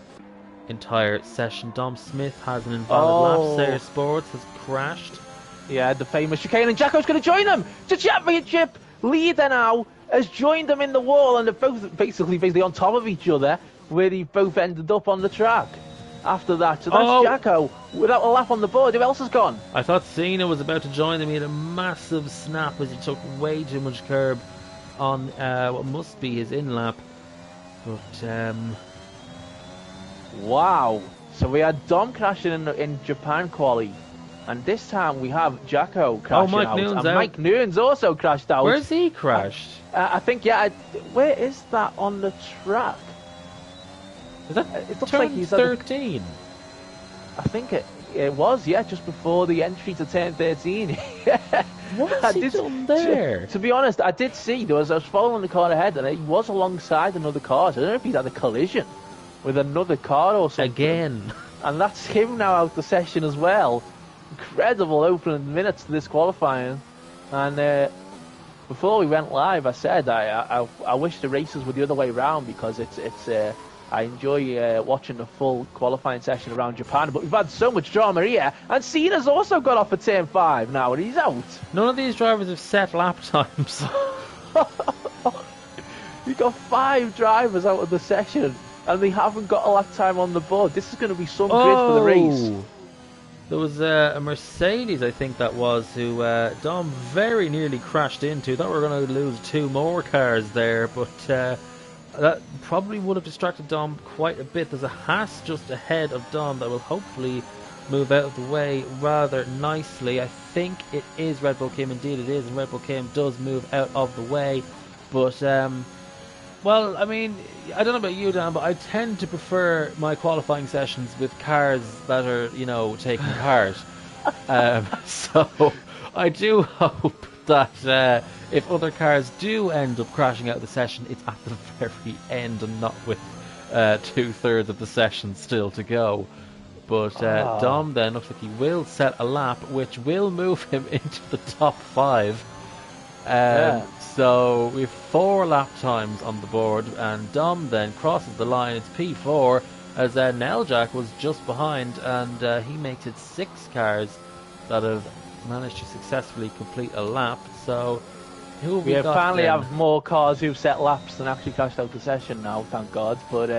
entire session. Dom Smith has an invalid lap. Sayre Sports has crashed. Yeah, the famous chicane, and Jacko's going to join them. The championship leader now has joined them in the wall, and they're both basically on top of each other, where they both ended up on the track after that. So that's Jacko without a lap on the board. Who else has gone? I thought Cena was about to join them. He had a massive snap as he took way too much curb on what must be his in-lap. But wow. So we had Dom crashing in Japan quali, and this time we have Jacko crashing out. And Mike Noonan's also crashed out. Where's he crashed? I think, where is that on the track? Is that it looks like he's 13? I think it was, just before the entry to turn 13. What's he done there? To be honest, I did see, I was following the car ahead, and he was alongside another car. So I don't know if he's had a collision with another car or something. Again. And that's him now out the session as well. Incredible opening minutes to this qualifying. And before we went live, I said I wish the races were the other way around, because it's I enjoy watching the full qualifying session around Japan, but we've had so much drama here. And Cena's also got off at turn 5 now, and he's out. None of these drivers have set lap times. We've got 5 drivers out of the session, and they haven't got a lap time on the board. This is going to be some grid for the race. There was a Mercedes, I think that was, who Dom very nearly crashed into. Thought we were going to lose 2 more cars there, but that probably would have distracted Dom quite a bit. There's a Haas just ahead of Dom that will hopefully move out of the way rather nicely. I think it is Red Bull Kim, indeed it is, and Red Bull Kim does move out of the way. But, well, I mean, I don't know about you, Dan, but I tend to prefer my qualifying sessions with cars that are, you know, taking cars. So I do hope that if other cars do end up crashing out of the session, it's at the very end and not with 2/3 of the session still to go. But Dom then looks like he will set a lap, which will move him into the top 5. So we have 4 lap times on the board, and Dom then crosses the line. It's P4 as Neljack was just behind, and he makes it 6 cars that have managed to successfully complete a lap. So who have we got finally then? have more cars who've set laps than actually crashed out the session now, thank God. But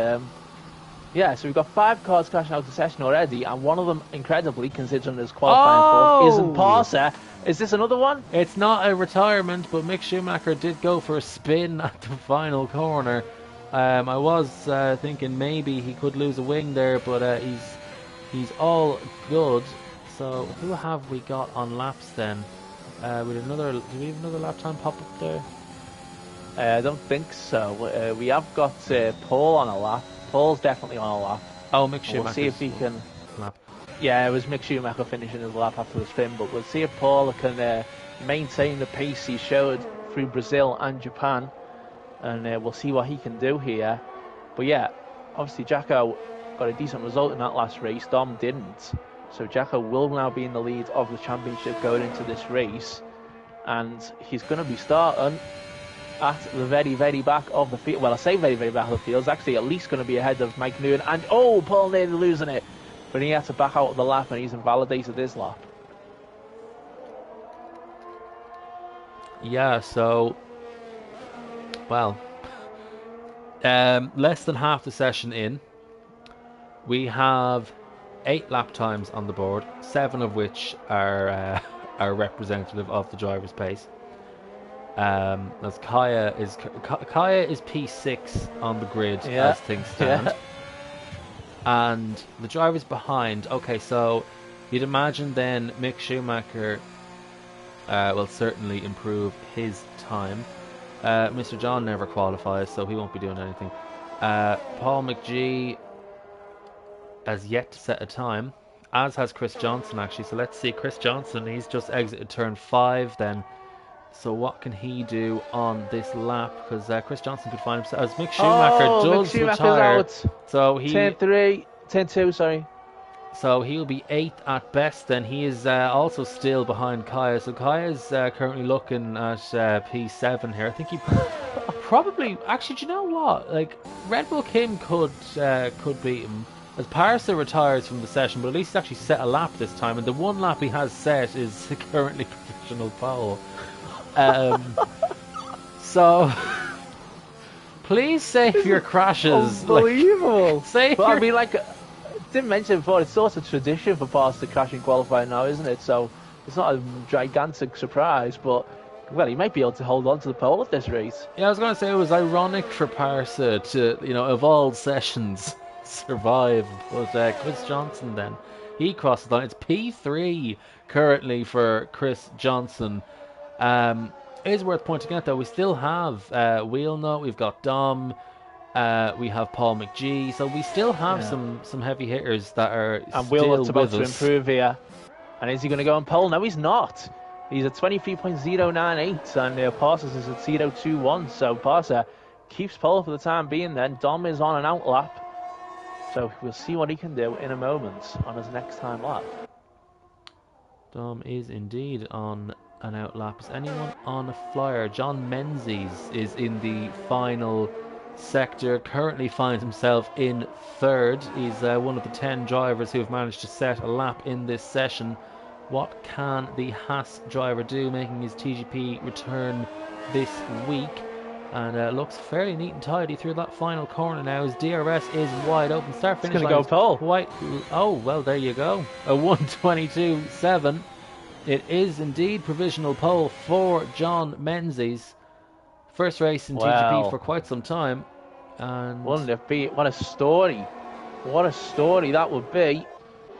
yeah, so we've got 5 cars crashing out the session already, and one of them, incredibly, considering there's qualifying for, isn't Parser. Is this another one? It's not a retirement, but Mick Schumacher did go for a spin at the final corner. I was thinking maybe he could lose a wing there, but he's all good. So who have we got on laps then? Do we have another lap time pop up there? I don't think so. We have got Paul on a lap. Paul's definitely on a lap. Oh, Mick Schumacher. We'll see if he can. Lap. Yeah, it was Mick Schumacher finishing his lap after the spin, but we'll see if Paul can maintain the pace he showed through Brazil and Japan, and we'll see what he can do here. But yeah, obviously Jacko got a decent result in that last race. Dom didn't, so Jacko will now be in the lead of the championship going into this race, and he's going to be starting at the very, very back of the field. Well, I say very, very back of the field. He's actually at least going to be ahead of Mike Nguyen, and Paul nearly losing it. But he had to back out of the lap, and he's invalidated his lap. Yeah, so, well, less than half the session in, we have 8 lap times on the board, 7 of which are representative of the driver's pace. As Kaya is P6 on the grid as things stand. And the drivers behind, okay, so you'd imagine then Mick Schumacher will certainly improve his time. Mr. John never qualifies, so he won't be doing anything. Paul McGee has yet to set a time, as has Chris Johnson actually. So let's see, Chris Johnson, he's just exited turn 5 then. So what can he do on this lap? Because Chris Johnson could find himself, as Mick Schumacher does retire. Out. So he turn 2, sorry. So he'll be 8th at best. Then he is also still behind Kaya. So Kaya's currently looking at P7 here. I think he probably actually. Do you know what? Like Red Bull Kim could beat him. As Parsa retires from the session, but at least he's actually set a lap this time, and the one lap he has set is currently provisional pole. So please save your crashes. Unbelievable. I mean, like, didn't mention before, it's sort of tradition for Parsa to crash in qualifying now, isn't it? So it's not a gigantic surprise, but well, he might be able to hold on to the pole at this race. Yeah, I was going to say it was ironic for Parsa to, of all sessions, survive. But Chris Johnson then, he crossed the line. It's P3 currently for Chris Johnson. It is worth pointing out though, we still have Wheelnut, we've got Dom, we have Paul McGee, so we still have some heavy hitters that are and still Wheelnut's about to us. improve here. And is he going to go on pole? No, he's not. He's at 23.098 and Parsons is at 0.21, so Parser keeps pole for the time being then. Dom is on an out lap, so we'll see what he can do in a moment on his next time lap. Dom is indeed on an out lap. Is anyone on a flyer? John Menzies is in the final sector. Currently finds himself in third. He's one of the 10 drivers who have managed to set a lap in this session. What can the Haas driver do, making his TGP return this week? And looks fairly neat and tidy through that final corner now. His DRS is wide open. Start finish line. It's going to go pole. Oh, well, there you go. A 1:22.7. It is indeed provisional pole for John Menzies. First race in TGP for quite some time. And wouldn't it be? What a story. What a story that would be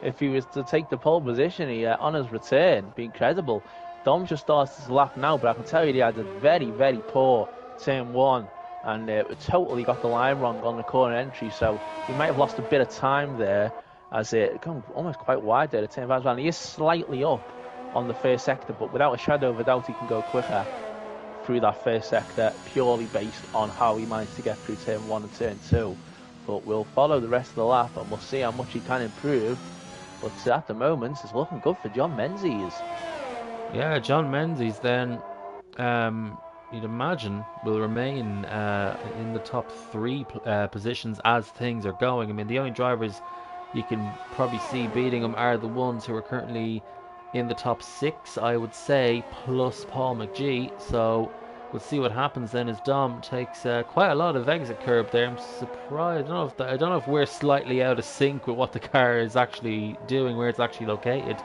if he was to take the pole position here on his return. It'd be incredible. Dom just starts his lap now, but I can tell you he had a very, very poor turn one. And totally got the line wrong on the corner entry. So he might have lost a bit of time there as it gone almost quite wide there. The turn five well. He is slightly up on the first sector, but without a shadow of a doubt he can go quicker through that first sector, purely based on how he managed to get through turn 1 and turn 2. But we'll follow the rest of the lap and we'll see how much he can improve. But at the moment it's looking good for John Menzies. Yeah, John Menzies then you'd imagine will remain in the top 3 positions as things are going. I mean, the only drivers you can probably see beating him are the ones who are currently in the top 6, I would say, plus Paul McGee. So we'll see what happens then as Dom takes quite a lot of exit curb there. I'm surprised. I don't know if we're slightly out of sync with what the car is actually doing, where it's actually located.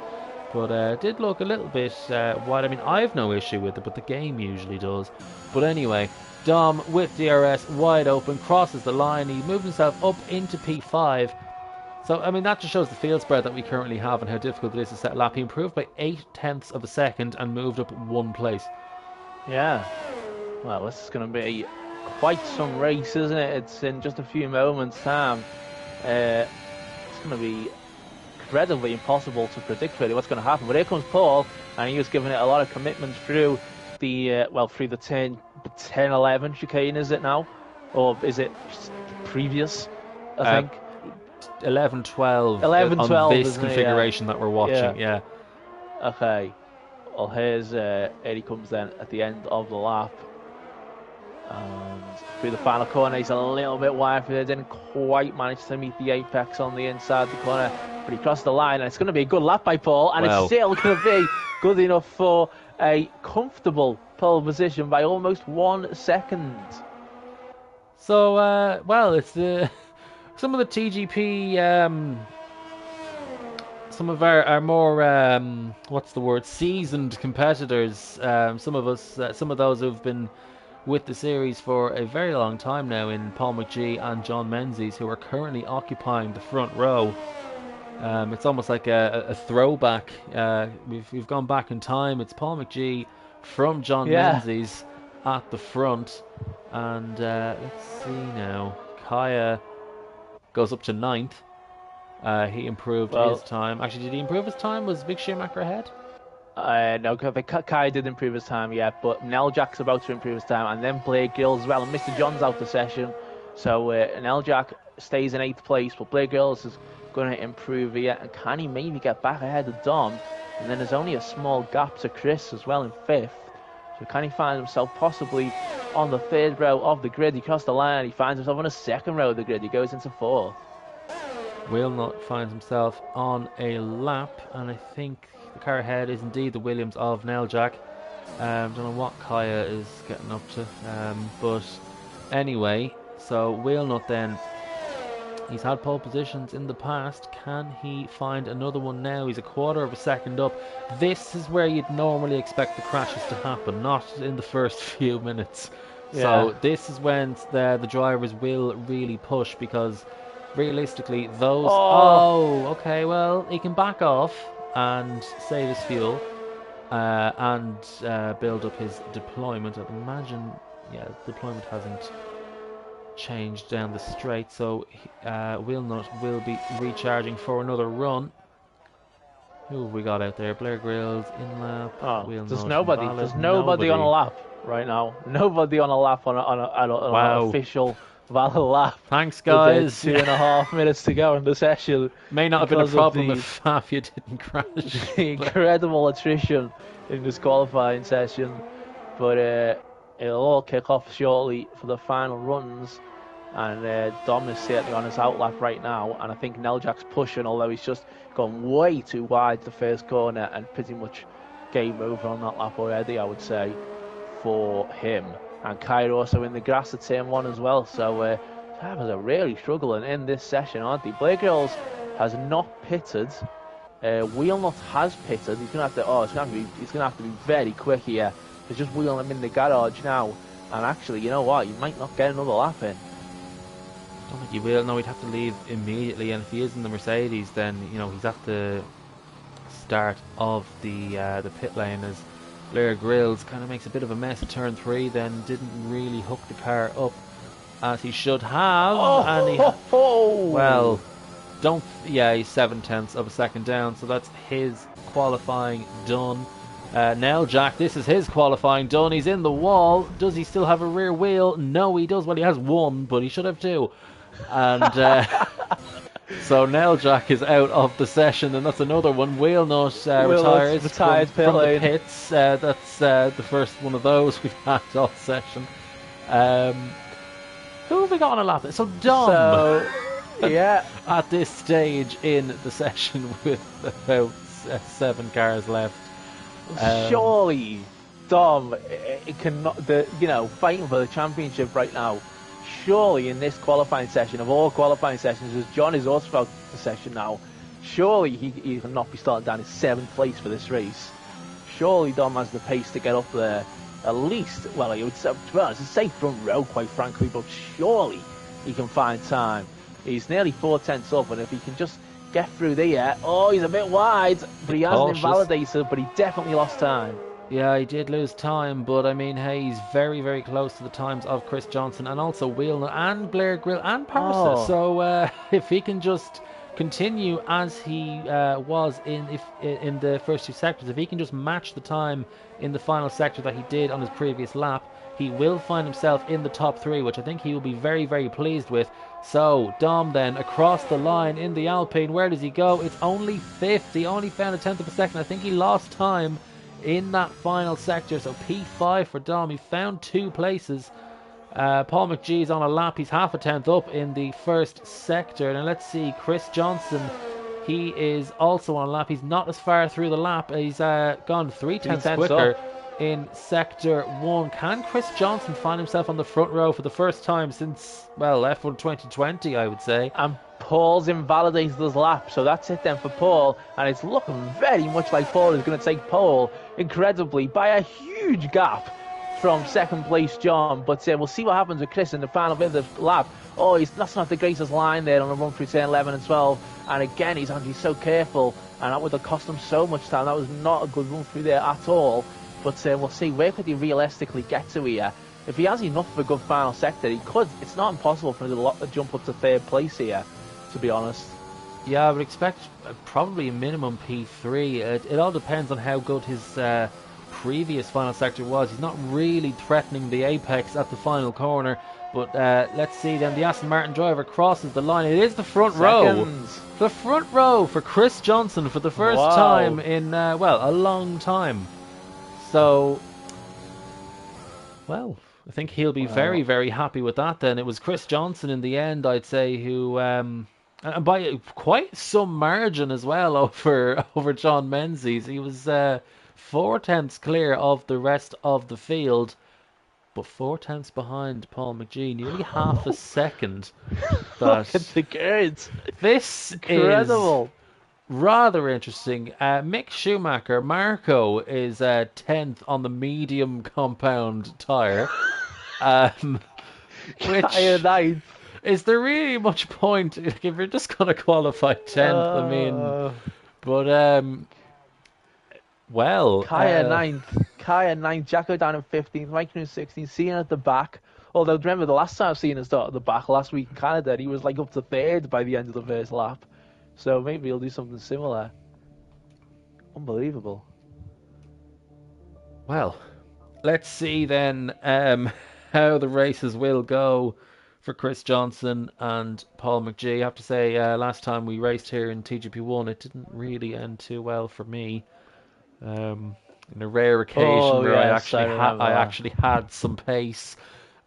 But it did look a little bit wide. I mean, I have no issue with it, but the game usually does. But anyway, Dom with DRS wide open, crosses the line. He moved himself up into P5. So, I mean, that just shows the field spread that we currently have and how difficult it is to set a lap. He improved by 0.8 of a second and moved up 1 place. Yeah. Well, this is going to be quite some race, isn't it? It's in just a few moments' time. It's going to be incredibly impossible to predict really what's going to happen. But here comes Paul, and he was giving it a lot of commitment through the through the 10-11 chicane, is it now? Or is it previous, I think? 11-12 on this configuration that we're watching, yeah. Okay. Well, here he comes then at the end of the lap. And through the final corner, he's a little bit wide for it. Didn't quite manage to meet the apex on the inside the corner, but he crossed the line, and it's going to be a good lap by Paul, and it's still going to be good enough for a comfortable pole position by almost 1 second. So, it's the... Some of the TGP, some of our more, seasoned competitors, some of those who've been with the series for a very long time now in Paul McGee and John Menzies, who are currently occupying the front row. It's almost like a throwback. We've gone back in time. It's Paul McGee from John Menzies at the front. And let's see now. Kaya goes up to 9th. He improved his time. Actually, did he improve his time? Was Vic Schumacher ahead? No, Kai did improve his time, but Neljac's about to improve his time, and then Blake Gills as well, and Mr. John's out the session, so Neljac stays in 8th place, but Blake Gills is going to improve here, and can he maybe get back ahead of Dom? And then there's only a small gap to Chris as well in 5th, so can he find himself possibly on the 3rd row of the grid? He crossed the line, he finds himself on the 2nd row of the grid, he goes into 4th. Wilnut finds himself on a lap, and I think the car ahead is indeed the Williams of Neljak. Don't know what Kaya is getting up to, but anyway, so Wilnut then, he's had pole positions in the past. Can he find another one now? He's a 1/4 of a second up. This is where you'd normally expect the crashes to happen, not in the first few minutes. So this is when the drivers will really push, because realistically those... okay, well, he can back off and save his fuel and build up his deployment. I'd imagine, deployment hasn't changed down the straight, so Wilnut will be recharging for another run. Who have we got out there? Blair Grills in lap. There's nobody. There's nobody on a lap right now. Nobody on a lap on an official valid lap. Thanks, guys. 2.5 minutes to go in the session. May not have been a problem if half you didn't crash. The incredible attrition in this qualifying session, but it'll all kick off shortly for the final runs. And Dom is certainly on his outlap right now, and I think Neljak's pushing, although he's just gone way too wide the first corner and pretty much game over on that lap already, I would say, for him. And Kaya also in the grass at turn 1 as well, so drivers are really struggling in this session, aren't they? Blair Girls has not pitted. Wheelnut has pitted. He's gonna have to. Oh, he's gonna have to be very quick here. He's just wheeling him in the garage now. And actually, you know what? You might not get another lap in. I don't think he will. No, he'd have to leave immediately. And if he is in the Mercedes, then he's at the start of the pit lane as Blair Grills kind of makes a bit of a mess at turn 3. Then didn't really hook the car up as he should have. And he well. He's 7/10 of a second down, so that's his qualifying done. Neljak, this is his qualifying done. He's in the wall. Does he still have a rear wheel? No, he does. Well, he has one, but he should have two. And so Neljak is out of the session, and that's another one. Wheelnut retires from the pits. That's the first one of those we've had all session. Who have we got on a lap? So Dom. Yeah. At this stage in the session with about 7 cars left. Surely Dom it cannot fighting for the championship right now. Surely in this qualifying session, of all qualifying sessions, as John is also about the session now, surely he cannot be starting down in 7th place for this race. Surely Dom has the pace to get up there. At least, well, he would say, to be honest, it's a safe front row, quite frankly, but surely he can find time. He's nearly 4/10 up, and if he can just get through there, he's a bit wide, but he hasn't invalidated, but he definitely lost time. Yeah, he did lose time, but I mean, hey, he's very, very close to the times of Chris Johnson and also Wheelnut and Blair Grill and Parsa. So if he can just continue as he was in the first 2 sectors, if he can just match the time in the final sector that he did on his previous lap, he will find himself in the top 3, which I think he will be very, very pleased with. So, Dom then across the line in the Alpine. Where does he go? It's only 5th. He only found a 10th of a second. I think he lost time in that final sector. So, P5 for Dom. He found 2 places. Paul McGee's on a lap. He's half a 10th up in the first sector. And let's see, Chris Johnson, he is also on a lap. He's not as far through the lap. He's gone 3/10 quicker. In Sector 1. Can Chris Johnson find himself on the front row for the first time since, well, F1 2020, I would say? And Paul's invalidated his lap, so that's it then for Paul. And it's looking very much like Paul is going to take pole, incredibly, by a huge gap from second place John. But we'll see what happens with Chris in the final bit of the lap. That's not the greatest line there on the run through turn 11 and 12. And again, he's actually so careful, and that would have cost him so much time. That was not a good run through there at all. But we'll see, where could he realistically get to here? If he has enough for a good final sector, he could. It's not impossible for him to jump up to 3rd place here, to be honest. Yeah, I would expect probably a minimum P3. It all depends on how good his previous final sector was. He's not really threatening the apex at the final corner. But let's see then. The Aston Martin driver crosses the line. It is the front row. The front row for Chris Johnson for the first time in, a long time. So, well, I think he'll be very, very happy with that then. It was Chris Johnson in the end, I'd say, who, and by quite some margin as well over John Menzies. He was 4/10 clear of the rest of the field, but 4/10 behind Paul McGee, nearly half a second. Look at the girls. This incredible. Is rather interesting. Mick Schumacher, Marco, is 10th on the medium compound tyre. Which is there really much point if you're just going to qualify 10th? I mean, but Kaya 9th, Jacko down in 15th, Mike in 16th, Cena at the back. Although remember the last time Cena started at the back last week in Canada, he was like up to 3rd by the end of the first lap. So maybe he'll do something similar. Unbelievable. Well, let's see then how the races will go for Chris Johnson and Paul McGee. I have to say, last time we raced here in TGP1, it didn't really end too well for me. In a rare occasion where I actually had some pace.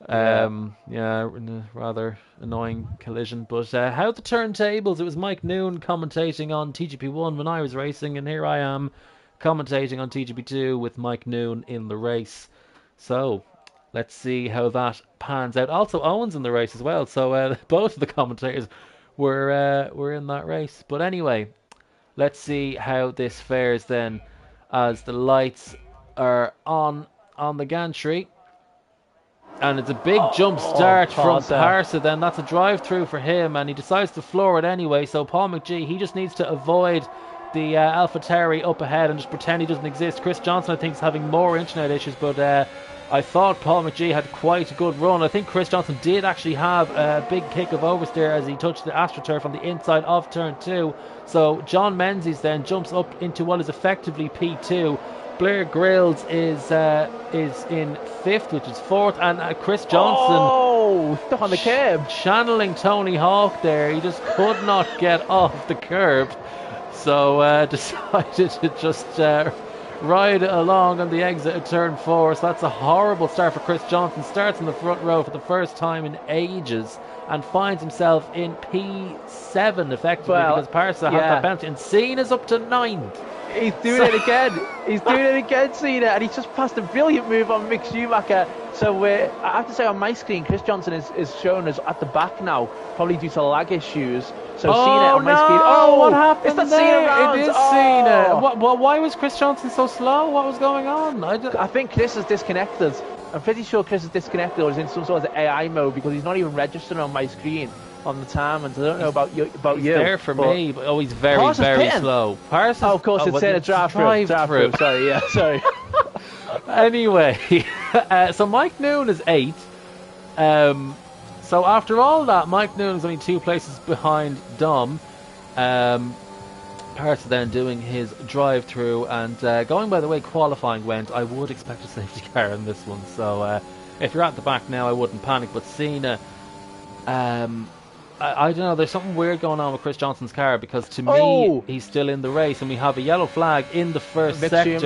In a rather annoying collision. But how the turntables, it was Mike Noon commentating on TGP1 when I was racing, and here I am commentating on TGP2 with Mike Noon in the race. So let's see how that pans out. Also, Owen's in the race as well, so both of the commentators were in that race. But anyway, let's see how this fares then as the lights are on the gantry. And it's a big jump start from Parsa then. That's a drive-through for him, and he decides to floor it anyway. So Paul McGee, he just needs to avoid the AlphaTauri up ahead and just pretend he doesn't exist. Chris Johnson, I think, is having more internet issues, but I thought Paul McGee had quite a good run. I think Chris Johnson did actually have a big kick of oversteer as he touched the AstroTurf on the inside of turn 2. So John Menzies then jumps up into what is effectively P2. Blair Grills is in 5th, which is 4th, and Chris Johnson stuck on the curb, channeling Tony Hawk there. He just could not get off the curb, so decided to just ride along on the exit at turn 4. So that's a horrible start for Chris Johnson. Starts in the front row for the first time in ages and finds himself in P7 effectively because Parsa has that penalty, and Cena's up to 9th. He's doing it again. He's doing it again, Cena, and he's just passed a brilliant move on Mick Schumacher. So I have to say, on my screen, Chris Johnson is shown as at the back now, probably due to lag issues. So Cena on my screen. Oh, what happened? It's that Cena round. It is Cena. Why was Chris Johnson so slow? What was going on? I think Chris is disconnected. I'm pretty sure Chris is disconnected or is in some sort of AI mode because he's not even registered on my screen on the time, and I don't know about you. He's there for me, but he's very, very slow. Of course, it's in a drive-through. Sorry. Anyway, so Mike Noon is 8th. So after all that, Mike Noon is only 2 places behind Dom. Parsa then doing his drive-through, and going by the way qualifying went, I would expect a safety car in this one. So if you're at the back now, I wouldn't panic. But Cena, I don't know, there's something weird going on with Chris Johnson's car, because to me, he's still in the race, and we have a yellow flag in the first sector.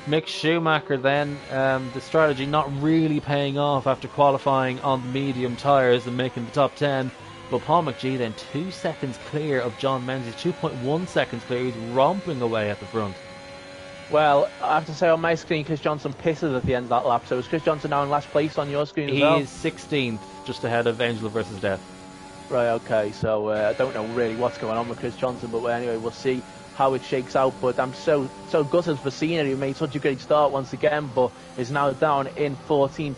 Mick Schumacher then, the strategy not really paying off after qualifying on the medium tyres and making the top 10. But Paul McGee then 2 seconds clear of John Menzies, 2.1 seconds clear. He's romping away at the front. Well, I have to say on my screen, Chris Johnson pisses at the end of that lap. So is Chris Johnson now in last place on your screen as well? He is 16th, just ahead of Angel versus Death. Right, okay, so I don't know really what's going on with Chris Johnson, but anyway, we'll see how it shakes out. But I'm so gutted for Cena, who made such a great start once again, but is now down in 14th.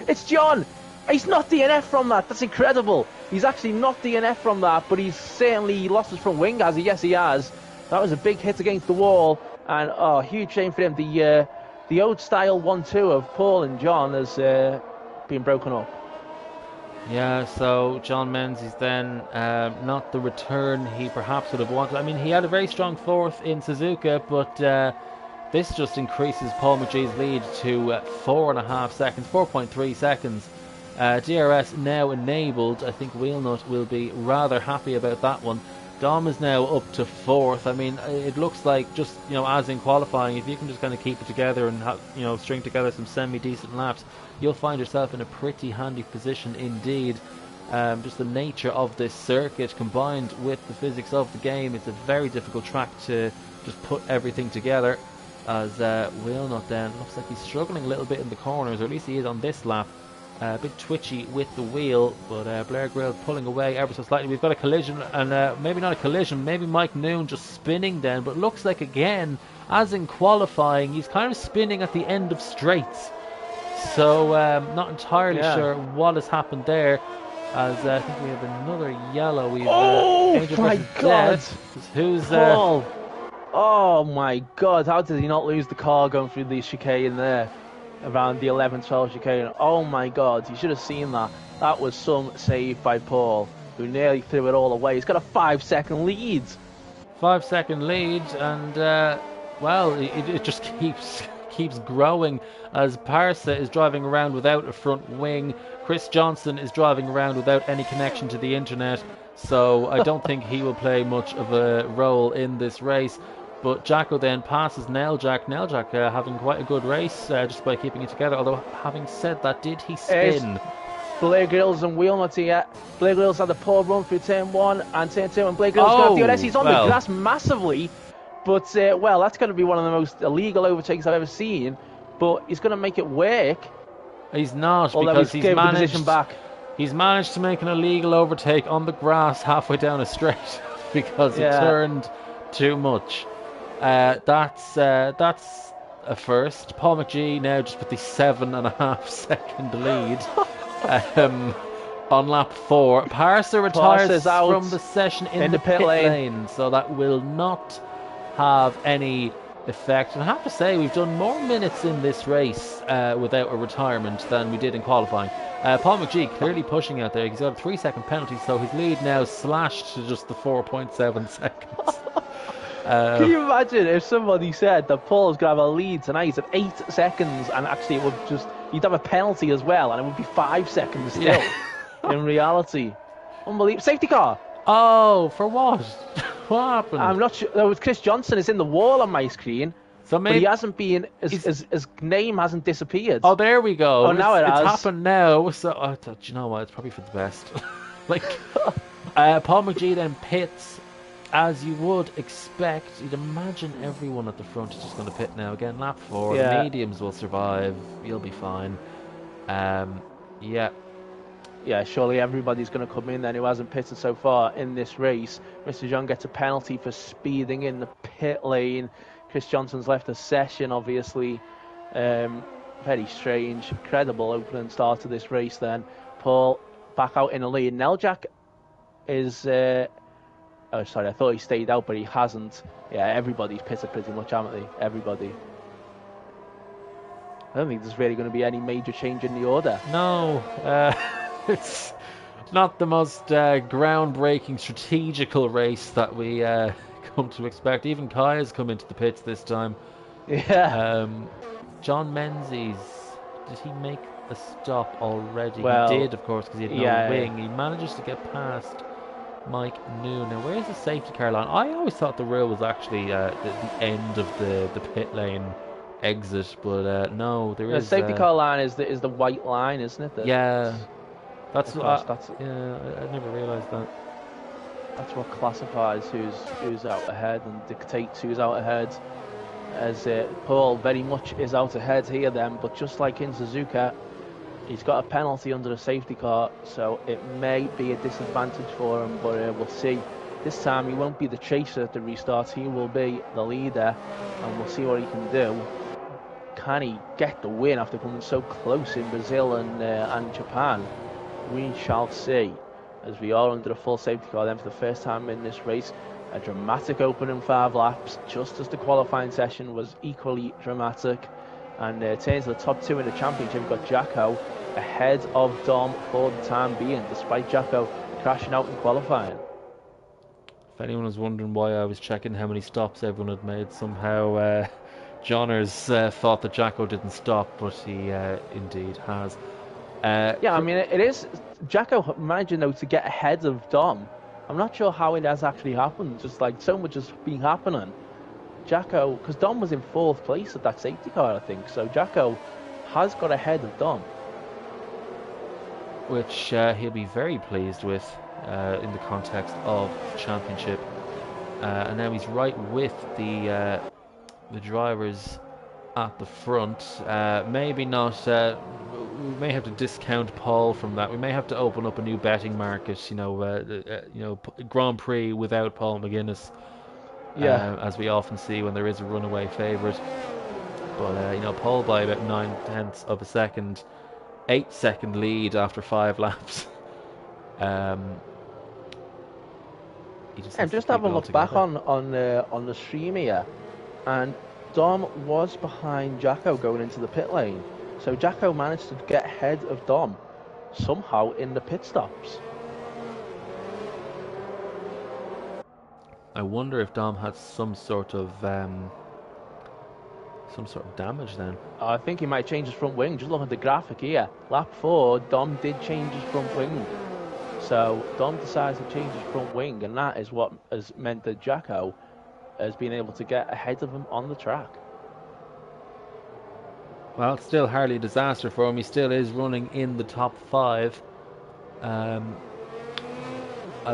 It's John! He's not DNF from that. That's incredible. He's actually not DNF from that, but he's certainly lost his front wing, has he? Yes, he has. That was a big hit against the wall, and huge shame for him. The old style 1-2 of Paul and John has been broken up. Yeah, so John Menzies then, not the return he perhaps would have wanted. I mean, he had a very strong 4th in Suzuka, but this just increases Paul McGee's lead to 4.5 seconds, 4.3 seconds. DRS now enabled. I think Wheelnut will be rather happy about that one. Dom is now up to 4th. I mean, it looks like just, as in qualifying, if you can just kind of keep it together and, string together some semi-decent laps, you'll find yourself in a pretty handy position indeed. Just the nature of this circuit combined with the physics of the game, it's a very difficult track to just put everything together. As Wheelnut then looks like he's struggling a little bit in the corners, or at least he is on this lap. A bit twitchy with the wheel, but Blair Grill pulling away ever so slightly. We've got a collision, and maybe not a collision, maybe Mike Noon just spinning then, but looks like again, as in qualifying, he's kind of spinning at the end of straights. So not entirely sure what has happened there, as I think we have another yellow. We've Angel my versus God! Death. Who's Paul? Oh my God! How did he not lose the car going through the chicane there? Around the 11-12 chicane. Oh my God, you should have seen that. That was some save by Paul, who nearly threw it all away. He's got a 5-second lead. 5-second lead, and well, it just keeps growing as Parsa is driving around without a front wing. Chris Johnson is driving around without any connection to the internet, so I don't think he will play much of a role in this race. But Jacko then passes Neljak. Neljak having quite a good race just by keeping it together. Although, having said that, did he It's spin? Blair Grills and Wheelnut here. Blair Grills had a poor run through turn 1 and turn 2, and Blair Grills got DRS. He's on the grass massively, but well, that's going to be one of the most illegal overtakes I've ever seen. But he's going to make it work. He's not, although because he's managed the position back. He's managed to make an illegal overtake on the grass halfway down a straight because he turned too much. That's a first. Paul McGee now just with the 7.5 second lead on lap 4. Parser retires from the session in the pit lane, so that will not have any effect. And I have to say, we've done more minutes in this race without a retirement than we did in qualifying. Paul McGee clearly pushing out there. He's got a 3-second penalty, so his lead now slashed to just the 4.7 seconds. Can you imagine if somebody said that Paul's going to have a lead tonight at 8 seconds, and actually it would you'd have a penalty as well, and it would be 5 seconds still in reality? Unbelievable. Safety car! Oh, for what? What happened? I'm not sure. There was Chris Johnson is in the wall on my screen. So maybe, but he hasn't been, his name hasn't disappeared. Oh, there we go. Oh, now it has. It's happened now. So I thought, you know what, it's probably for the best. Paul McGee then pits, as you would expect. You'd imagine everyone at the front is just going to pit now. Again, lap 4. The mediums will survive. You'll be fine. Yeah, surely everybody's going to come in then who hasn't pitted so far in this race. Mr. John gets a penalty for speeding in the pit lane. Chris Johnson's left the session, obviously. Very strange. Incredible opening start to this race then. Paul back out in the lead. Neljak is... oh, sorry, I thought he stayed out, but he hasn't. Yeah, everybody's pitted pretty much, haven't they? Everybody. I don't think there's really going to be any major change in the order. No. It's not the most groundbreaking strategical race that we come to expect. Even Kai has come into the pits this time. Yeah. John Menzies, did he make a stop already? Well, he did, of course, because he had no wing. He manages to get past Mike Noon. Now, where's the safety car line? I always thought the rail was actually the end of the pit lane exit, but no, there is. The safety car line is the white line, isn't it? Yeah. That's I never realised that. That's what classifies who's out ahead and dictates who's out ahead. As Paul very much is out ahead here then, but just like in Suzuka, he's got a penalty under the safety car, so it may be a disadvantage for him, but we'll see. This time he won't be the chaser at the restart, he will be the leader, and we'll see what he can do. Can he get the win after coming so close in Brazil and Japan? We shall see, as we are under a full safety car then for the first time in this race. A dramatic opening 5 laps, just as the qualifying session was equally dramatic. And turns to the top 2 in the championship. We've got Jacko ahead of Dom for the time being, despite Jacko crashing out in qualifying. If anyone was wondering why I was checking how many stops everyone had made, somehow Johners thought that Jacko didn't stop, but he indeed has. I mean, it is. Jacko managing though to get ahead of Dom. I'm not sure how it has actually happened. Just like so much has been happening. Jacko, because Dom was in 4th place at that safety car, I think. So Jacko has got ahead of Dom, which he'll be very pleased with in the context of the championship. And now he's right with the drivers at the front. Maybe not. We may have to discount Paul from that. We may have to open up a new betting market. Grand Prix without Paul McGuinness. As we often see when there is a runaway favourite. But Paul by about 9/10 of a second, 8-second lead after 5 laps. I'm just having a look back on the stream here, and Dom was behind Jacko going into the pit lane. So Jacko managed to get ahead of Dom somehow in the pit stops. I wonder if Dom had some sort of damage then. I think he might change his front wing. Just look at the graphic here. Lap 4, Dom did change his front wing. So Dom decides to change his front wing, and that is what has meant that Jacko has been able to get ahead of him on the track. Well, it's still hardly a disaster for him. He still is running in the top 5. I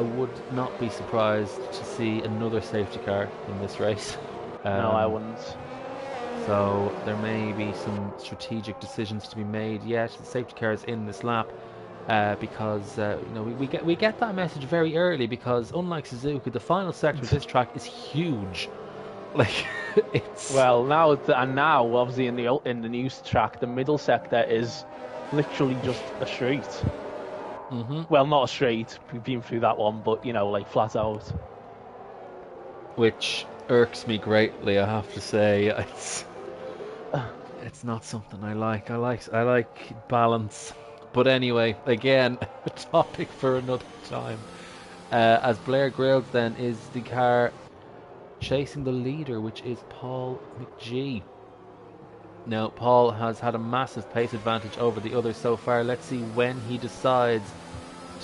would not be surprised to see another safety car in this race. No, I wouldn't. So there may be some strategic decisions to be made yet. The safety car is in this lap because we get that message very early, because unlike Suzuka, the final section of this track is huge. Like it's now obviously in the new track, the middle sector is literally just a straight. Mm-hmm. Well, not a straight. We've been through that one, but like flat out. Which irks me greatly, I have to say. It's not something I like. I like balance. But anyway, again, a topic for another time. As Blair Grills then is the car chasing the leader, which is Paul McGee. Now, Paul has had a massive pace advantage over the others so far. Let's see when he decides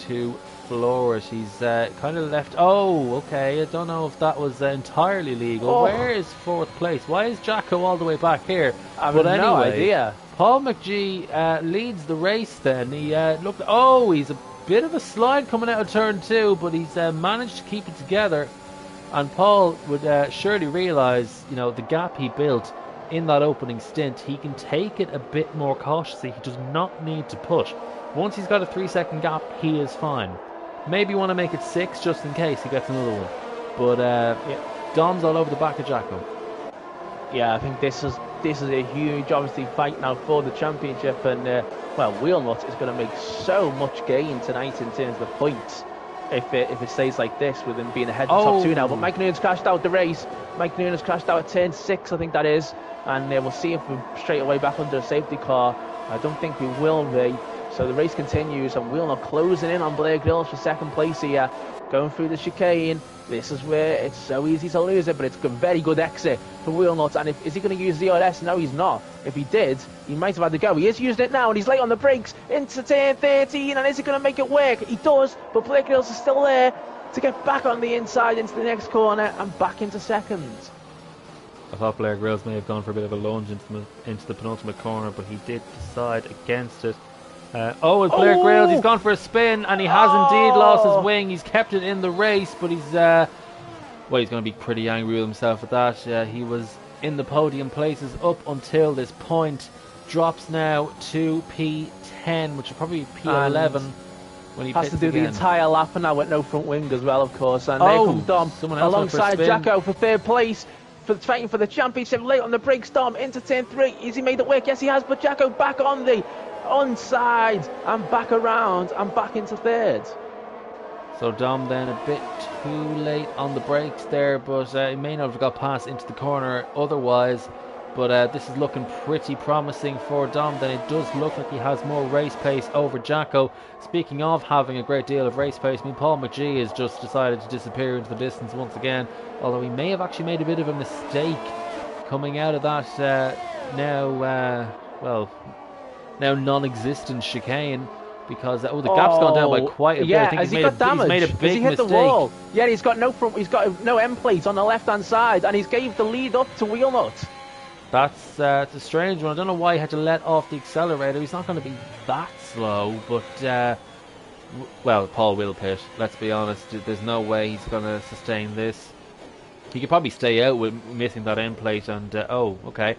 to floor it. He's kind of left. Oh, okay. I don't know if that was entirely legal. Oh. Where is 4th place? Why is Jacko all the way back here? I have no idea. Paul McGee leads the race then. He looked. Oh, he's a bit of a slide coming out of turn 2, but he's managed to keep it together. And Paul would surely realise, the gap he built in that opening stint. He can take it a bit more cautiously. He does not need to push. Once he's got a 3-second gap, he is fine. Maybe want to make it 6 just in case he gets another one. But Dom's all over the back of Jacko. Yeah, I think this is a huge, obviously, fight now for the championship, and Wheelnut is going to make so much gain tonight in terms of points if it stays like this, with him being ahead of the top 2 now. But Mike Noonan's crashed out the race. Mike Noonan's crashed out at turn 6, I think that is, and we'll see if we're straight away back under a safety car. I don't think we will be. So the race continues, and Wheelnut closing in on Blair Grills for 2nd place here, going through the chicane. This is where it's so easy to lose it, but it's a very good exit for Wheelnut. And is he going to use DRS? No, he's not. If he did, he might have had to go. He is using it now, and he's late on the brakes into turn 13, and is he going to make it work? He does, but Blair Grills is still there to get back on the inside into the next corner and back into 2nd. I thought Blair Grills may have gone for a bit of a lunge into the penultimate corner, but he did decide against it. It's Blair Grills. He's gone for a spin, and he has indeed lost his wing. He's kept it in the race, but he's going to be pretty angry with himself at that. He was in the podium places up until this point. Drops now to P10, which will probably be P11 when he has to do the entire lap, and now with no front wing as well, of course. And there comes Dom alongside Jacko for 3rd place. Fighting for the championship, late on the brakes. Dom into turn 3. Has he made it work? Yes, he has. But Jacko back on the onside and back around and back into 3rd. So Dom then a bit too late on the brakes there, but he may not have got past into the corner otherwise. But this is looking pretty promising for Dom. Then it does look like he has more race pace over Jacko. Speaking of having a great deal of race pace, Paul McGee has just decided to disappear into the distance once again. Although he may have actually made a bit of a mistake coming out of that now non-existent chicane, because the gap's gone down by quite a bit. I think he's made a big mistake. The wall? Yeah, he's got no front. He's got no end plate on the left-hand side, and he's gave the lead up to Wheelnut. That's it's a strange one. I don't know why he had to let off the accelerator. He's not going to be that slow, but Paul will pit. Let's be honest. There's no way he's going to sustain this. He could probably stay out with missing that end plate, and okay.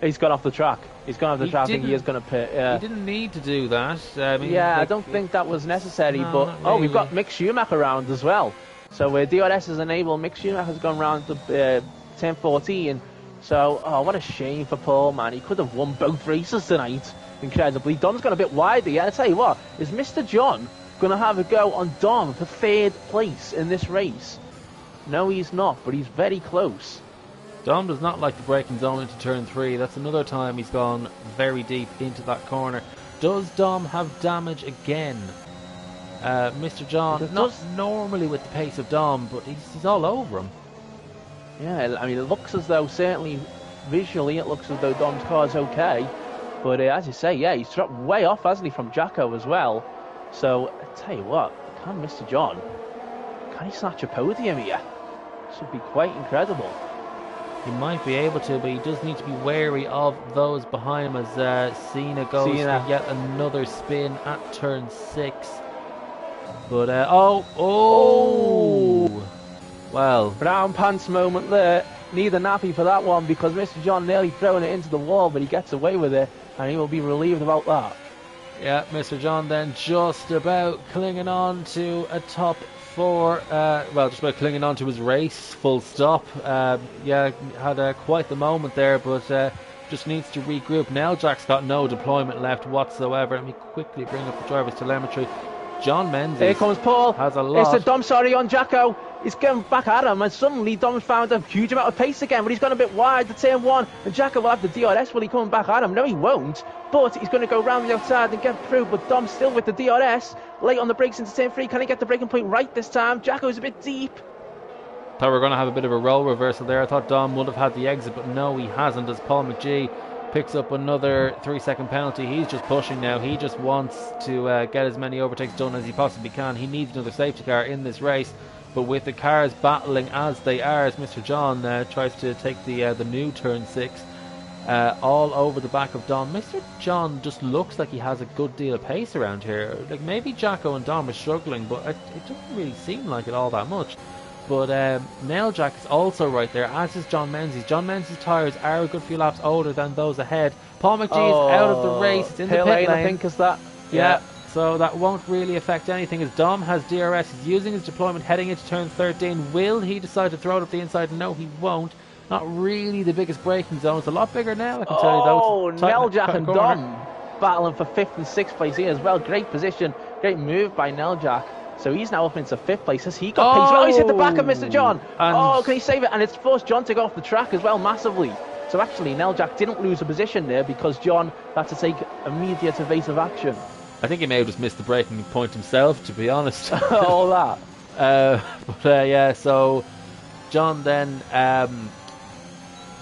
He's gone off the track. He's gone off the track. I think he is going to pit. Yeah. He didn't need to do that. I don't think that was necessary. No, but really. We've got Mick Schumacher around as well. So DRS has enabled. Mick Schumacher's gone round to turn 14. So, what a shame for Paul, man. He could have won both races tonight, incredibly. Dom's gone a bit wider. Yeah, I'll tell you what, is Mr. John going to have a go on Dom for 3rd place in this race? No, he's not, but he's very close. Dom does not like the braking zone into turn 3. That's another time he's gone very deep into that corner. Does Dom have damage again? Mr. John, not normally with the pace of Dom, but he's all over him. Yeah, I mean, it looks as though, certainly visually, it looks as though Dom's car's okay. But as you say, yeah, he's dropped way off, hasn't he, from Jacko as well. So, I tell you what, can Mr. John, can he snatch a podium here? Should be quite incredible. He might be able to, but he does need to be wary of those behind him as Cena goes for yet another spin at turn 6. But, well. Brown pants moment there. Neither nappy for that one because Mr. John nearly throwing it into the wall, but he gets away with it, and he will be relieved about that. Yeah, Mr. John then just about clinging on to a top 4. Just about clinging on to his race, full stop. Had quite the moment there, but just needs to regroup. Jack's got no deployment left whatsoever. Let me quickly bring up the driver's telemetry. John Menzies. Here comes Paul. Has a lot. It's a Dom, on Jacko. He's getting back at him, and suddenly Dom's found a huge amount of pace again, but he's gone a bit wide to turn 1, and Jacko will have the DRS. Will he come back at him? No, he won't, but he's going to go round the outside and get through, but Dom's still with the DRS, late on the brakes into turn 3. Can he get the braking point right this time? Jacko's a bit deep. Thought we were going to have a bit of a role reversal there. I thought Dom would have had the exit, but no, he hasn't, as Paul McGee picks up another 3-second penalty. He's just pushing now. He just wants to get as many overtakes done as he possibly can. He needs another safety car in this race, but with the cars battling as they are, as Mr. John tries to take the new turn 6 all over the back of Dom. Mr. John just looks like he has a good deal of pace around here. Like maybe Jacko and Dom are struggling, but it doesn't really seem like it all that much. But Jack is also right there, as is John Menzies. John Menzies' tyres are a good few laps older than those ahead. Paul McGee is out of the race. It's in the pit lane. I think, is that? Yeah. So that won't really affect anything as Dom has DRS. He's using his deployment heading into turn 13. Will he decide to throw it up the inside? No, he won't. Not really the biggest braking zone. It's a lot bigger now, I can tell you, though. Neljak and Dom battling for 5th and 6th place here as well. Great position, great move by Neljak. So he's now up into 5th place. Has he got pace? Oh, he's hit the back of Mr. John. Can he save it? And it's forced John to go off the track as well, massively. So actually, Neljak didn't lose a position there because John had to take immediate evasive action. I think he may have just missed the braking point himself, to be honest. All that. So John then...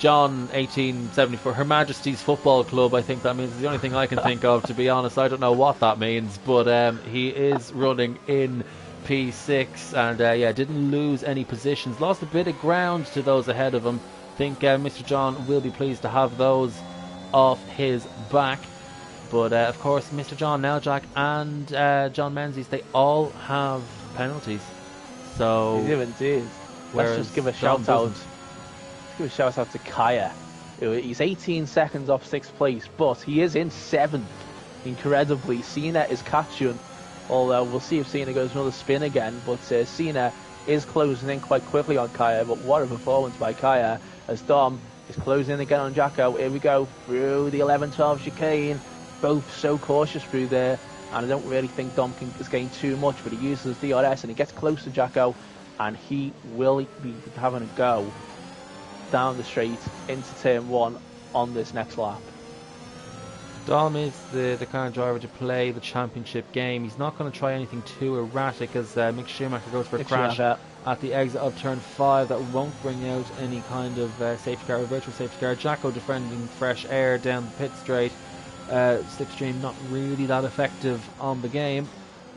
John 1874, Her Majesty's Football Club, I think that means. It's the only thing I can think of, to be honest. I don't know what that means, but he is running in P6 and didn't lose any positions. Lost a bit of ground to those ahead of him. I think Mr. John will be pleased to have those off his back. But of course, Mr. John, Neljak and John Menzies, they all have penalties. So they do indeed. Let's just give a shout out. Give a shout out to Kaya. He's 18 seconds off 6th place, but he is in 7th. Incredibly, Cena is catching. Although we'll see if Cena goes another spin again. But Cena is closing in quite quickly on Kaya. But what a performance by Kaya as Dom is closing in again on Jacko. Here we go through the 11-12 chicane. Both so cautious through there, and I don't really think Dom is getting too much. But he uses DRS and he gets close to Jacko, and he will be having a go down the straight into turn 1 on this next lap. Dom is the kind of driver to play the championship game. He's not going to try anything too erratic as Mick Schumacher goes for a crash at the exit of turn 5 that won't bring out any kind of safety car or virtual safety car. Jacko defending fresh air down the pit straight. Slipstream not really that effective on the game.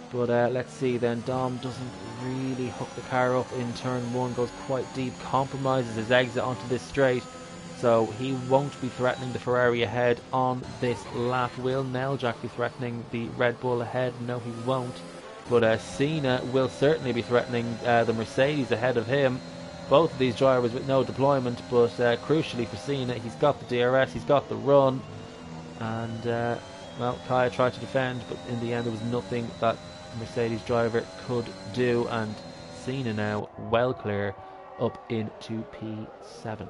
But let's see then, Dom doesn't really hook the car up in turn 1, goes quite deep, compromises his exit onto this straight, so he won't be threatening the Ferrari ahead on this lap. Will Neljak be threatening the Red Bull ahead? No, he won't. But Cena will certainly be threatening the Mercedes ahead of him. Both of these drivers with no deployment, but crucially for Cena, he's got the DRS, he's got the run, and Kaya tried to defend, but in the end there was nothing that Mercedes driver could do, and Cena now well clear up into P7.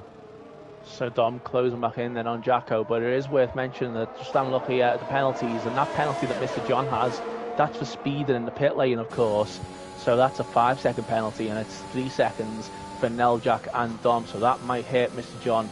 So Dom closing back in then on Jacko, but it is worth mentioning that just having a look here at the penalties, and that penalty that Mr. John has, that's for speeding in the pit lane, of course. So that's a 5-second penalty, and it's 3 seconds for Neljak and Dom. So that might hit Mr. John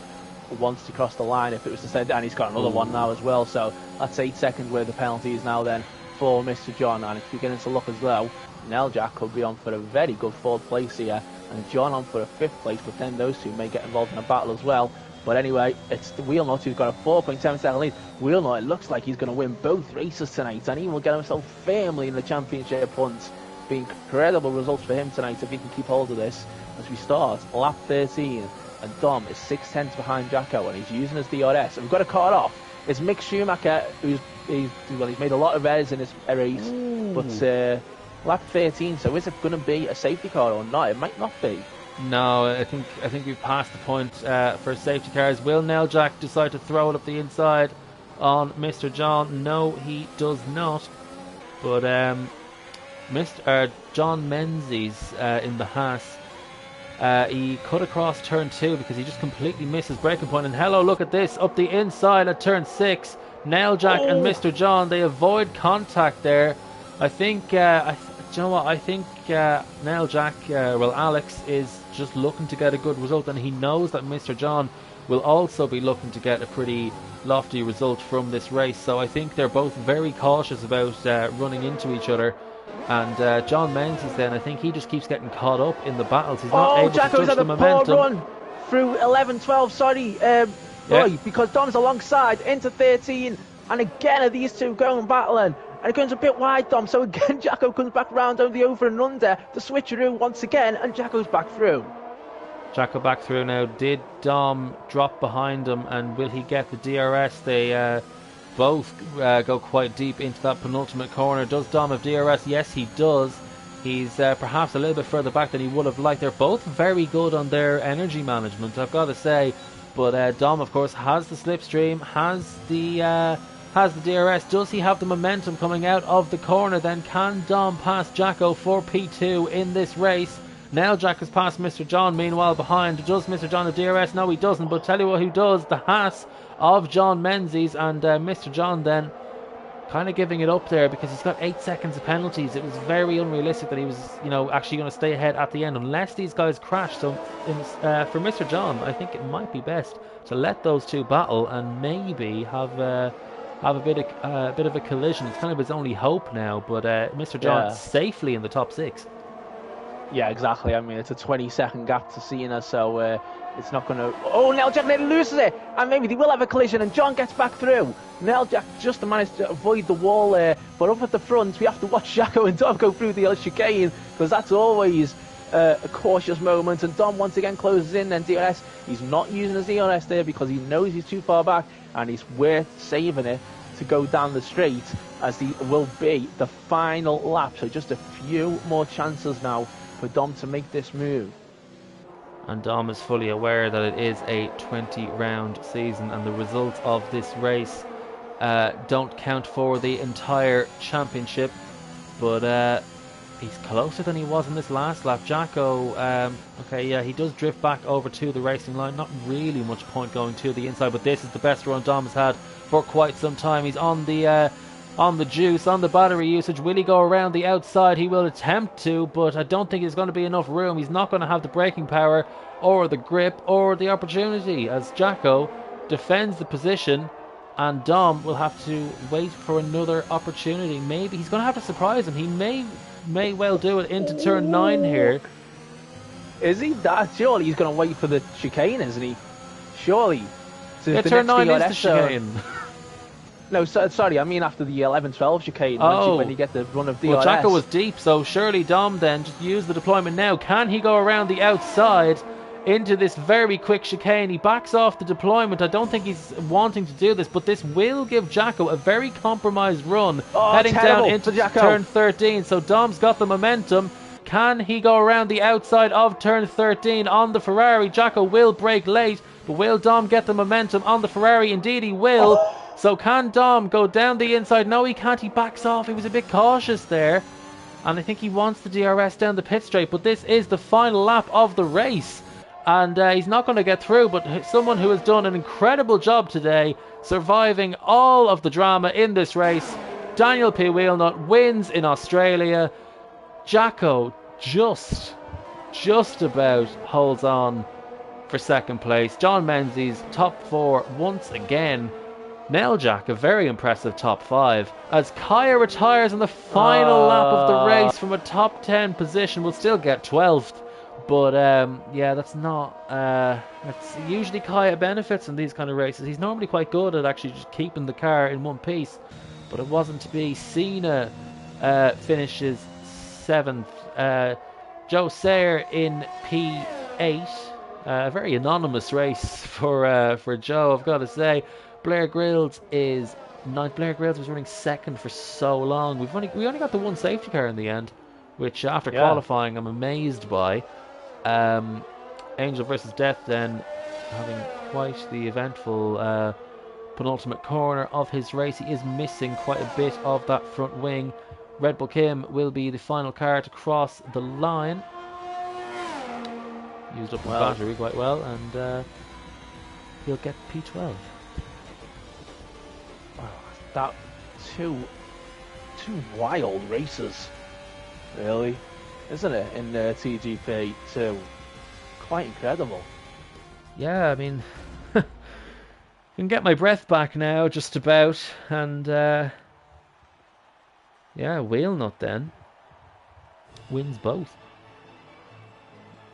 once to cross the line if it was to send, and he's got another one now as well. So that's 8 seconds worth of penalties now then for Mr. John, and if you're getting to look as though Neljak could be on for a very good 4th place here, and John on for a 5th place, but then those two may get involved in a battle as well. But anyway, it's the Wheelnut who's got a 4.7-second lead. Wheelnut, it looks like he's going to win both races tonight, and he will get himself firmly in the championship hunt. Be incredible results for him tonight if he can keep hold of this. as we start lap 13, and Dom is 6 tenths behind Jacko, and he's using his DRS. And we've got a card off. It's Mick Schumacher, he's made a lot of errors in this race, but lap 13. So is it going to be a safety car or not? It might not be. No, I think we've passed the point for safety cars. Will Neljak decide to throw it up the inside on Mr. John? No, he does not. But Mr. John Menzies in the Haas, he cut across turn 2 because he just completely missed his braking point. And hello, look at this, up the inside at turn 6. Neljak and Mr. John, they avoid contact there. I think, do you know what? I think Neljak, Alex is just looking to get a good result, and he knows that Mr. John will also be looking to get a pretty lofty result from this race. So I think they're both very cautious about running into each other. And John Menzies, then, I think he just keeps getting caught up in the battles. He's not able to judge the momentum. Poor run through 11-12, sorry, because Dom's alongside into 13, and again are these two going battling. And it goes a bit wide, Dom. So again, Jacko comes back round on the over and under. The switcheroo once again, and Jacko's back through. Jacko back through now. Did Dom drop behind him, and will he get the DRS? They both go quite deep into that penultimate corner. Does Dom have DRS? Yes, he does. He's perhaps a little bit further back than he would have liked. They're both very good on their energy management, I've got to say. But Dom, of course, has the slipstream, has the DRS. Does he have the momentum coming out of the corner? Then can Dom pass Jacko for P2 in this race? Neljak has passed Mr. John, meanwhile behind. Does Mr. John have DRS? No, he doesn't. But tell you what, who does? The Haas of John Menzies, and Mr. John then kind of giving it up there because he's got 8 seconds of penalties. It was very unrealistic that he was, actually going to stay ahead at the end unless these guys crash. So for Mr. John, I think it might be best to let those two battle and maybe have a bit of a collision. It's kind of his only hope now. But Mr. John safely in the top 6. Yeah, exactly. I mean, it's a 20-second gap to Cena, so it's not going to... Oh, Neljak nearly loses it, and maybe they will have a collision, and John gets back through. Neljak just managed to avoid the wall there, but up at the front, we have to watch Jacko and Dom go through the chicane, because that's always a cautious moment, and Dom once again closes in, then DRS. He's not using his DRS there because he knows he's too far back, and he's worth saving it to go down the straight, as the will be the final lap. So just a few more chances now for Dom to make this move. And Dom is fully aware that it is a 20-round season, and the results of this race don't count for the entire championship. But he's closer than he was in this last lap. Jacko, he does drift back over to the racing line. Not really much point going to the inside, but this is the best run Dom has had for quite some time. He's on the juice, on the battery usage. Will he go around the outside? He will attempt to, but I don't think there's going to be enough room. He's not going to have the braking power or the grip or the opportunity, as Jacko defends the position, and Dom will have to wait for another opportunity. Maybe he's going to have to surprise him. He may well do it into turn 9 here. Is he? Surely he's going to wait for the chicane, isn't he? Surely. Yeah, turn 9 is the chicane. No, sorry, I mean after the 11-12 chicane, when you get the run of DRS. Well, Jacko was deep, so surely Dom then just use the deployment now. Can he go around the outside into this very quick chicane? He backs off the deployment. I don't think he's wanting to do this, but this will give Jacko a very compromised run heading down into turn 13. So Dom's got the momentum. Can he go around the outside of turn 13 on the Ferrari? Jacko will brake late, but will Dom get the momentum on the Ferrari? Indeed he will. So can Dom go down the inside? No, he can't. He backs off. He was a bit cautious there. And I think he wants the DRS down the pit straight. But this is the final lap of the race. And he's not going to get through. But someone who has done an incredible job today, surviving all of the drama in this race, Daniel P. Wheelnut wins in Australia. Jacko just about holds on for second place. John Menzies, top 4 once again. Neljak, a very impressive top 5. As Kaya retires in the final lap of the race from a top 10 position, will still get 12th. But that's not. That's usually Kaya benefits in these kind of races. He's normally quite good at actually just keeping the car in one piece. But it wasn't to be. Cena finishes 7th. Joe Sayer in P8. A very anonymous race for Joe, I've got to say. Blair Grills is ninth. Blair Grills was running second for so long. We only got the one safety car in the end, which after Yeah. qualifying I'm amazed by. Angel versus Death then having quite the eventful penultimate corner of his race. He is missing quite a bit of that front wing. Red Bull Kim will be the final car to cross the line. Used up his battery quite well, and he'll get P12. Wow, that two wild races, really, isn't it? In TGP 2, quite incredible. Yeah, I mean, I can get my breath back now, just about, and yeah, Wheelnut then wins both.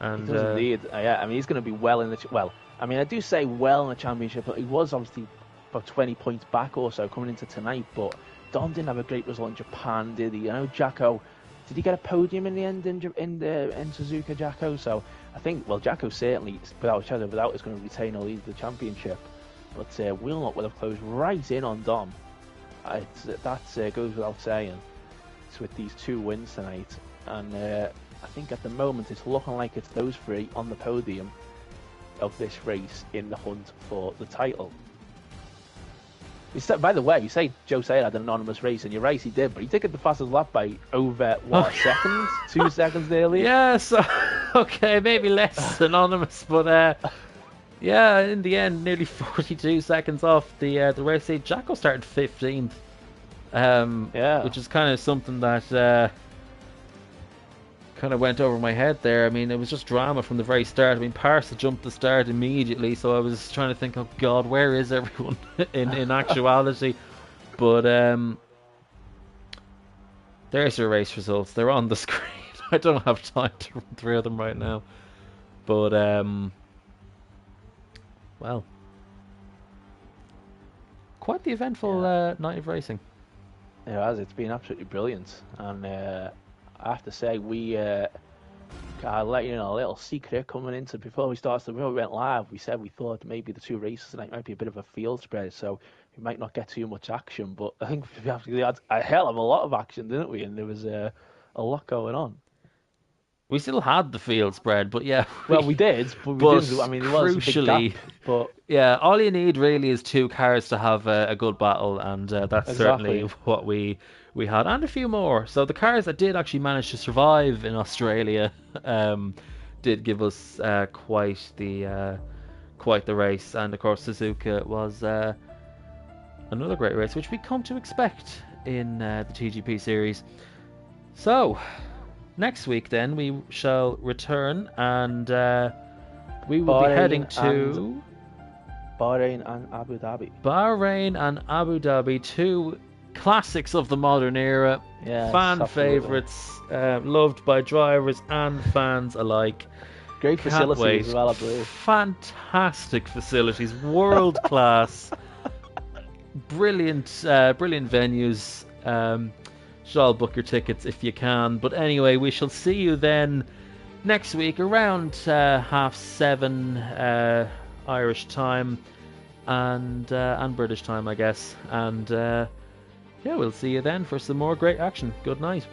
And he does indeed. Yeah, I mean, he's going to be well in the I mean, I do say well in the championship, but he was obviously about 20 points back or so coming into tonight. But Dom didn't have a great result in Japan, did he? I know Jacko. Did he get a podium in the end in Suzuka, Jacko? So I think, Jacko certainly, without a shadow of a doubt, is going to retain or lead the championship. But Wilmot will have closed right in on Dom. That goes without saying. It's with these 2 wins tonight, and I think at the moment it's looking like it's those 3 on the podium of this race in the hunt for the title. By the way, you say Joe Sayer had an anonymous race, and you're right, he did, but he did get the fastest lap by over, a second? 2 seconds earlier? Yeah, so, okay, maybe less anonymous, but yeah, in the end, nearly 42 seconds off the race. Jacko started 15th, which is kind of something that kind of went over my head there. I mean, it was just drama from the very start. I mean, Parsa jumped the start immediately, so I was trying to think, oh God, where is everyone in actuality? But there's your race results. They're on the screen. I don't have time to run through them right now. But, well, quite the eventful night of racing. It has. It's been absolutely brilliant. And I have to say, I'll let you know a little secret coming into before we went live. We said we thought maybe the 2 races tonight might be a bit of a field spread, so we might not get too much action. But I think we had a hell of a lot of action, didn't we? And there was a lot going on. We still had the field spread, but yeah. We did, but we didn't. I mean, there was a big gap, but yeah, all you need really is 2 cars to have a good battle, and that's certainly what we had, and a few more. So the cars that did actually manage to survive in Australia did give us quite the race, and of course Suzuka was another great race, which we come to expect in the TGP series. So next week then we shall return, and we will be heading to Bahrain and Abu Dhabi. Bahrain and Abu Dhabi, 2 classics of the modern era, fan favourites, loved by drivers and fans alike. Great facilities as well, I believe. Fantastic facilities, world class, brilliant venues. Shall book your tickets if you can. But anyway, we shall see you then next week around 7:30 Irish time and British time, I guess. And yeah, we'll see you then for some more great action. Good night.